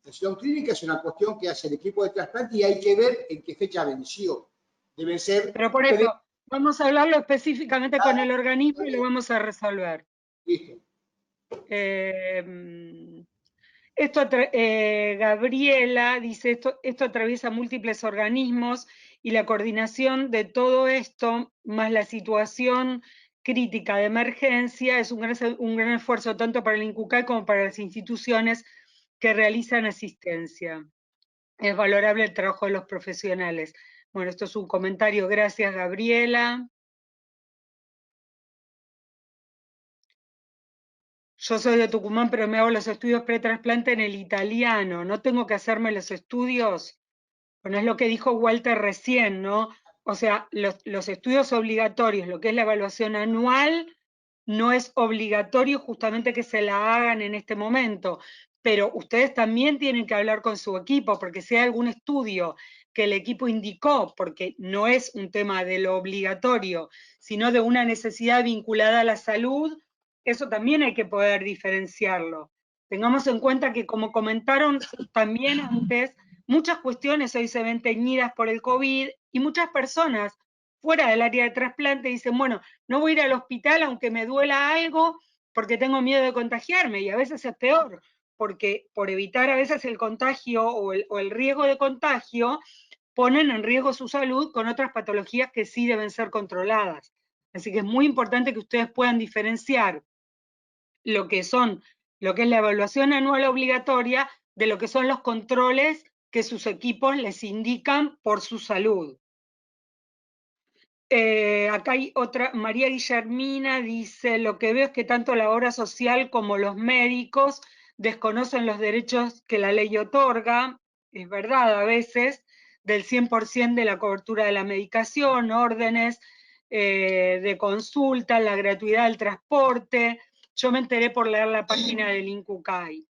C: La situación clínica es una cuestión que hace el equipo de trasplante y hay que ver en qué fecha venció. Deben ser...
A: Pero por eso, vamos a hablarlo específicamente con el organismo y lo vamos a resolver.
C: Listo.
A: Gabriela dice, esto atraviesa múltiples organismos y la coordinación de todo esto, más la situación crítica de emergencia, es un gran esfuerzo tanto para el INCUCAI como para las instituciones que realizan asistencia. Es valorable el trabajo de los profesionales. Bueno, esto es un comentario. Gracias, Gabriela. Yo soy de Tucumán, pero me hago los estudios pretrasplante en el italiano. ¿No tengo que hacerme los estudios? Bueno, es lo que dijo Walter recién, ¿no? O sea, los estudios obligatorios, lo que es la evaluación anual, no es obligatorio justamente que se la hagan en este momento, pero ustedes también tienen que hablar con su equipo, porque si hay algún estudio que el equipo indicó, porque no es un tema de lo obligatorio, sino de una necesidad vinculada a la salud, eso también hay que poder diferenciarlo. Tengamos en cuenta que, como comentaron también antes, muchas cuestiones hoy se ven teñidas por el COVID y muchas personas fuera del área de trasplante dicen, bueno, no voy a ir al hospital aunque me duela algo porque tengo miedo de contagiarme, y a veces es peor, porque por evitar a veces el contagio o el riesgo de contagio, ponen en riesgo su salud con otras patologías que sí deben ser controladas. Así que es muy importante que ustedes puedan diferenciar lo que es la evaluación anual obligatoria de lo que son los controles que sus equipos les indican por su salud. Acá hay otra, María Guillermina dice, lo que veo es que tanto la obra social como los médicos desconocen los derechos que la ley otorga, es verdad a veces, del 100% de la cobertura de la medicación, órdenes de consulta, la gratuidad del transporte. Yo me enteré por leer la página del INCUCAI.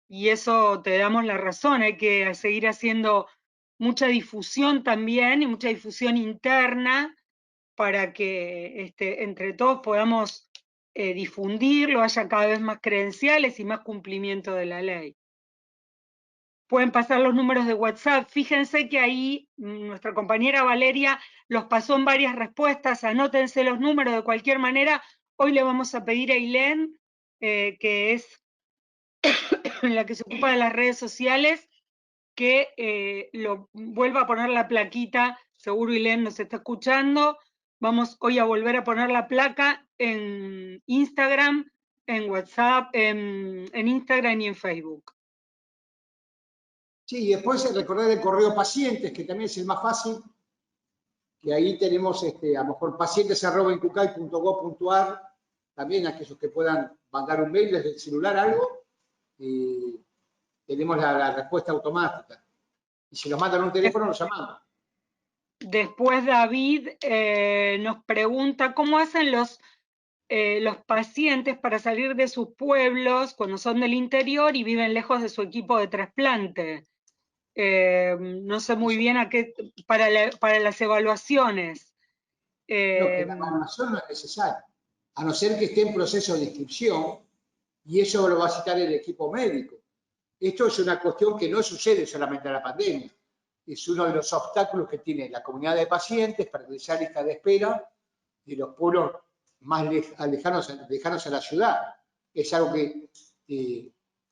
A: Y eso te damos la razón, hay que seguir haciendo mucha difusión también y mucha difusión interna para que entre todos podamos difundirlo, haya cada vez más credenciales y más cumplimiento de la ley. Pueden pasar los números de WhatsApp. Fíjense que ahí nuestra compañera Valeria los pasó en varias respuestas. Anótense los números de cualquier manera. Hoy le vamos a pedir a Ailén, que es la que se ocupa de las redes sociales, que lo vuelva a poner la plaquita. Seguro Ailén nos está escuchando. Vamos hoy a volver a poner la placa en Instagram, en WhatsApp, en Instagram y en Facebook.
C: Sí, y después recordar el correo pacientes, que también es el más fácil, que ahí tenemos a lo mejor pacientes@incucay.gov.ar, también aquellos que puedan mandar un mail desde el celular algo, tenemos la respuesta automática. Y si nos mandan un teléfono, nos llamamos.
A: Después David nos pregunta cómo hacen los pacientes para salir de sus pueblos cuando son del interior y viven lejos de su equipo de trasplante. No sé muy bien a qué, para las evaluaciones.
C: No, que la evaluación no es necesaria, a no ser que esté en proceso de inscripción, y eso lo va a citar el equipo médico. Esto es una cuestión que no sucede solamente en la pandemia, es uno de los obstáculos que tiene la comunidad de pacientes para realizar lista de espera de los pueblos más lejanos a la ciudad. Es algo que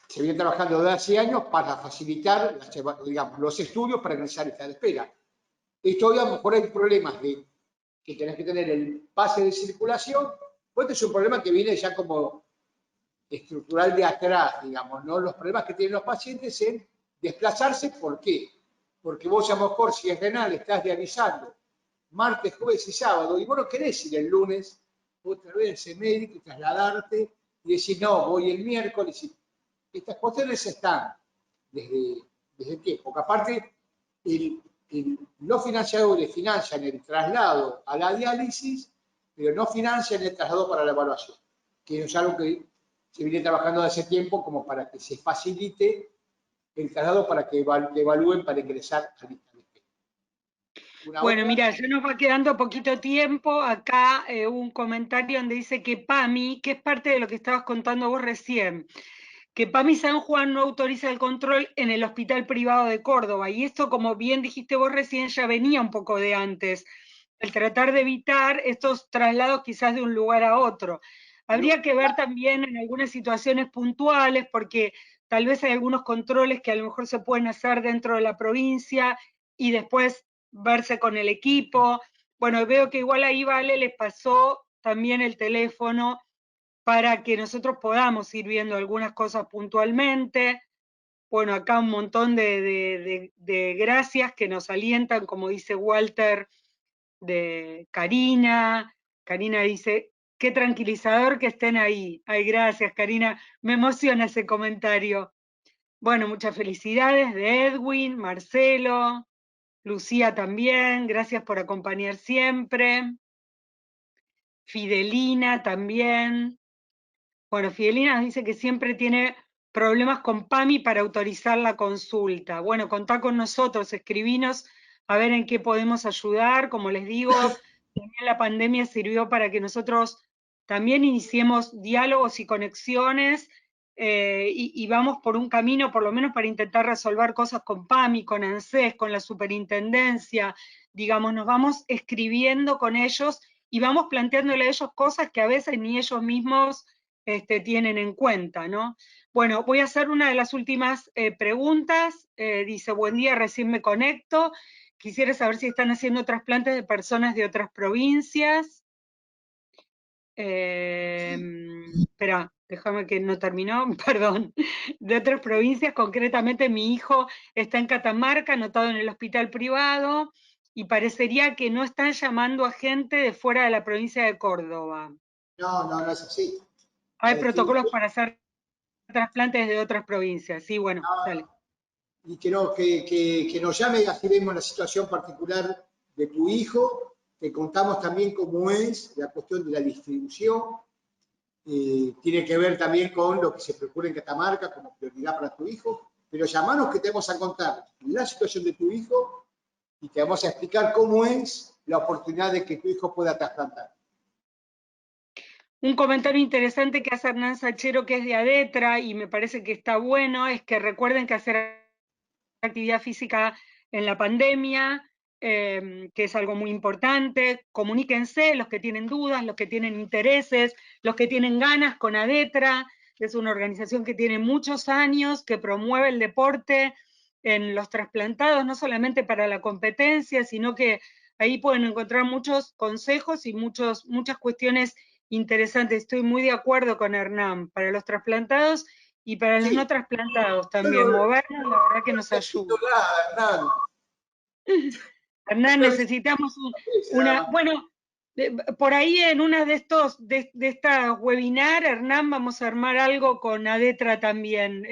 C: se viene trabajando desde hace años para facilitar, digamos, los estudios para realizar lista de espera. Esto hoy a lo mejor hay problemas de que tenés que tener el pase de circulación, pues este es un problema que viene ya como estructural de atrás, digamos, ¿no? Los problemas que tienen los pacientes en desplazarse, ¿por qué? Porque vos a lo mejor, si es renal, estás dializando martes, jueves y sábado, y vos no querés ir el lunes, otra vez ese médico y trasladarte, y decir, no, voy el miércoles. Y estas cuestiones están desde qué época. Aparte, los financiadores financian el traslado a la diálisis, pero no financian el traslado para la evaluación, que es algo que se viene trabajando desde hace tiempo como para que se facilite el traslado para que evalúen para ingresar a lista de espera.
A: Bueno, mira, ya nos va quedando poquito tiempo. Acá un comentario donde dice que PAMI, que es parte de lo que estabas contando vos recién, que PAMI San Juan no autoriza el control en el hospital privado de Córdoba. Y esto, como bien dijiste vos recién, ya venía un poco de antes. El tratar de evitar estos traslados quizás de un lugar a otro. Habría que ver también en algunas situaciones puntuales, porque tal vez hay algunos controles que a lo mejor se pueden hacer dentro de la provincia y después verse con el equipo. Bueno, veo que igual ahí Vale les pasó también el teléfono para que nosotros podamos ir viendo algunas cosas puntualmente. Bueno, acá un montón de gracias que nos alientan, como dice Walter, de Karina. Karina dice, qué tranquilizador que estén ahí. Ay, gracias, Karina. Me emociona ese comentario. Bueno, muchas felicidades de Edwin, Marcelo, Lucía también. Gracias por acompañar siempre. Fidelina también. Bueno, Fidelina dice que siempre tiene problemas con PAMI para autorizar la consulta. Bueno, contá con nosotros, escribinos a ver en qué podemos ayudar. Como les digo, también la pandemia sirvió para que nosotros también iniciemos diálogos y conexiones y vamos por un camino, por lo menos para intentar resolver cosas con PAMI, con ANSES, con la superintendencia. Digamos, nos vamos escribiendo con ellos y vamos planteándole a ellos cosas que a veces ni ellos mismos tienen en cuenta, ¿no? Bueno, voy a hacer una de las últimas preguntas. Dice, buen día, recién me conecto. Quisiera saber si están haciendo trasplantes de personas de otras provincias. Espera, déjame que no terminó, perdón. De otras provincias, concretamente mi hijo está en Catamarca, anotado en el hospital privado, y parecería que no están llamando a gente de fuera de la provincia de Córdoba.
C: No es así.
A: Hay protocolos para hacer trasplantes de otras provincias. Sí, bueno, dale.
C: Y que nos llame, así vemos la situación particular de tu hijo, que contamos también cómo es la cuestión de la distribución, tiene que ver también con lo que se procura en Catamarca como prioridad para tu hijo, pero llamanos que te vamos a contar la situación de tu hijo y te vamos a explicar cómo es la oportunidad de que tu hijo pueda trasplantar.
A: Un comentario interesante que hace Hernán Sachero, que es de ADETRA, y me parece que está bueno, es que recuerden que hacer actividad física en la pandemia, que es algo muy importante. Comuníquense, los que tienen dudas, los que tienen intereses, los que tienen ganas con ADETRA, que es una organización que tiene muchos años, que promueve el deporte en los trasplantados, no solamente para la competencia, sino que ahí pueden encontrar muchos consejos y muchas cuestiones interesantes. Estoy muy de acuerdo con Hernán, para los trasplantados y para los
C: Sí,
A: no trasplantados también. Movernos, la verdad que nos ayuda.
C: Hernán.
A: Hernán, necesitamos bueno, por ahí en una de estas webinar, Hernán, vamos a armar algo con ADETRA también.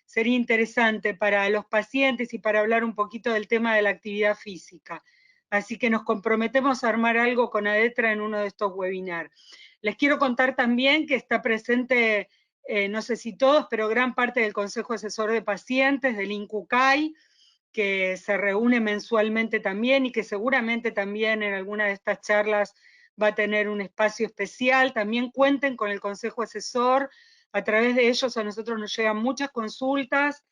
A: Sería interesante para los pacientes y para hablar un poquito del tema de la actividad física. Así que nos comprometemos a armar algo con ADETRA en uno de estos webinars. Les quiero contar también que está presente, no sé si todos, pero gran parte del Consejo Asesor de Pacientes, del INCUCAI, que se reúne mensualmente también y que seguramente también en alguna de estas charlas va a tener un espacio especial. También cuenten con el Consejo Asesor. A través de ellos a nosotros nos llegan muchas consultas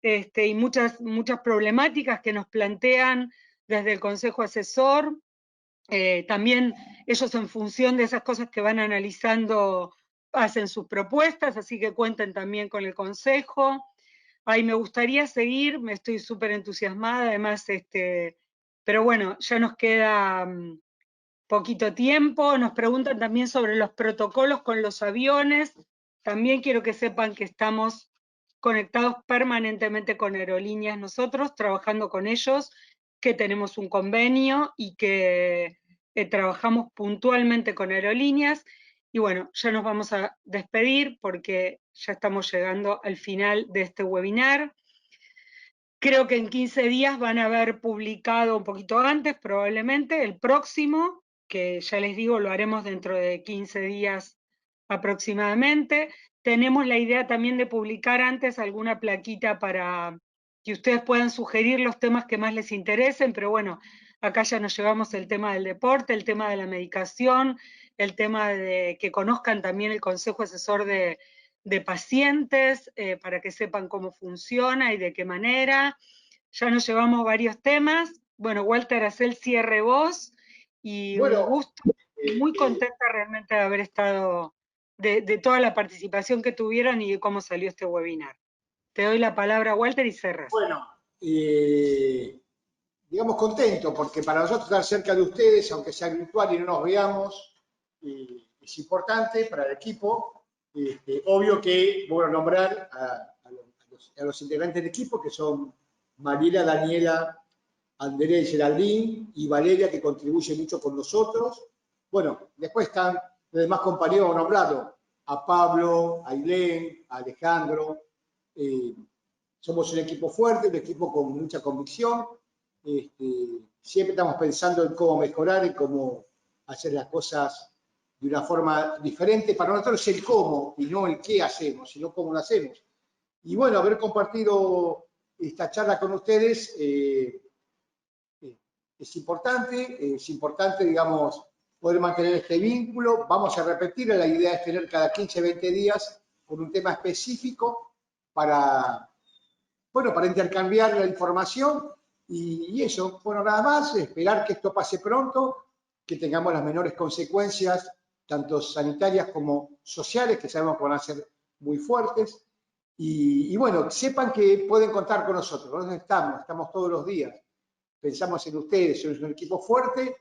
A: y muchas problemáticas que nos plantean desde el Consejo Asesor. También ellos en función de esas cosas que van analizando hacen sus propuestas, así que cuenten también con el Consejo. Ay, me gustaría seguir, me estoy súper entusiasmada, además, pero bueno, ya nos queda poquito tiempo. Nos preguntan también sobre los protocolos con los aviones. También quiero que sepan que estamos conectados permanentemente con aerolíneas nosotros, trabajando con ellos, que tenemos un convenio y que trabajamos puntualmente con aerolíneas. Y bueno, ya nos vamos a despedir porque ya estamos llegando al final de este webinar. Creo que en 15 días van a haber publicado un poquito antes, probablemente, el próximo, que ya les digo, lo haremos dentro de 15 días aproximadamente. Tenemos la idea también de publicar antes alguna plaquita para que ustedes puedan sugerir los temas que más les interesen, pero bueno, acá ya nos llevamos el tema del deporte, el tema de la medicación, el tema de que conozcan también el Consejo Asesor de pacientes, para que sepan cómo funciona y de qué manera. Ya nos llevamos varios temas. Bueno, Walter, haz el cierre vos, y un
C: Bueno,
A: gusto, muy contenta realmente de haber estado, de toda la participación que tuvieron y de cómo salió este webinar. Te doy la palabra, Walter, y cerras.
C: bueno, digamos contento, porque para nosotros estar cerca de ustedes, aunque sea virtual y no nos veamos, es importante para el equipo. Obvio que voy a nombrar a los integrantes del equipo, que son Mariela, Daniela, Andrés, Geraldín y Valeria, que contribuye mucho con nosotros. Bueno, después están los demás compañeros, vamos a nombrarlo, a Pablo, a Ailén, a Alejandro. Somos un equipo fuerte, un equipo con mucha convicción. Siempre estamos pensando en cómo mejorar y cómo hacer las cosas de una forma diferente. Para nosotros es el cómo y no el qué hacemos, sino cómo lo hacemos. Y bueno, haber compartido esta charla con ustedes es importante, digamos, poder mantener este vínculo. Vamos a repetir, la idea es tener cada 15, 20 días con un tema específico para, bueno, para intercambiar la información y eso. Bueno, nada más, esperar que esto pase pronto, que tengamos las menores consecuencias, tanto sanitarias como sociales, que sabemos que van a ser muy fuertes. Y bueno, sepan que pueden contar con nosotros. Nosotros estamos todos los días. Pensamos en ustedes, somos un equipo fuerte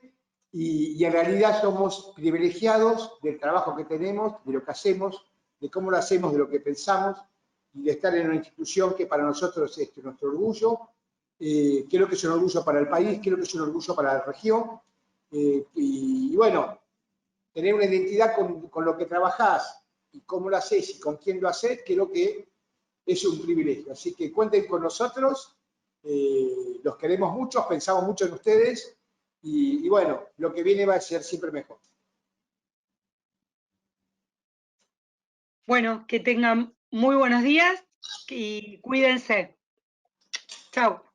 C: y en realidad somos privilegiados del trabajo que tenemos, de lo que hacemos, de cómo lo hacemos, de lo que pensamos y de estar en una institución que para nosotros es nuestro orgullo. Creo que es un orgullo para el país, creo que es un orgullo para la región. Y bueno, tener una identidad con lo que trabajás y cómo lo haces y con quién lo haces, creo que es un privilegio. Así que cuenten con nosotros, los queremos mucho, pensamos mucho en ustedes y bueno, lo que viene va a ser siempre mejor.
A: Bueno, que tengan muy buenos días y cuídense. Chao.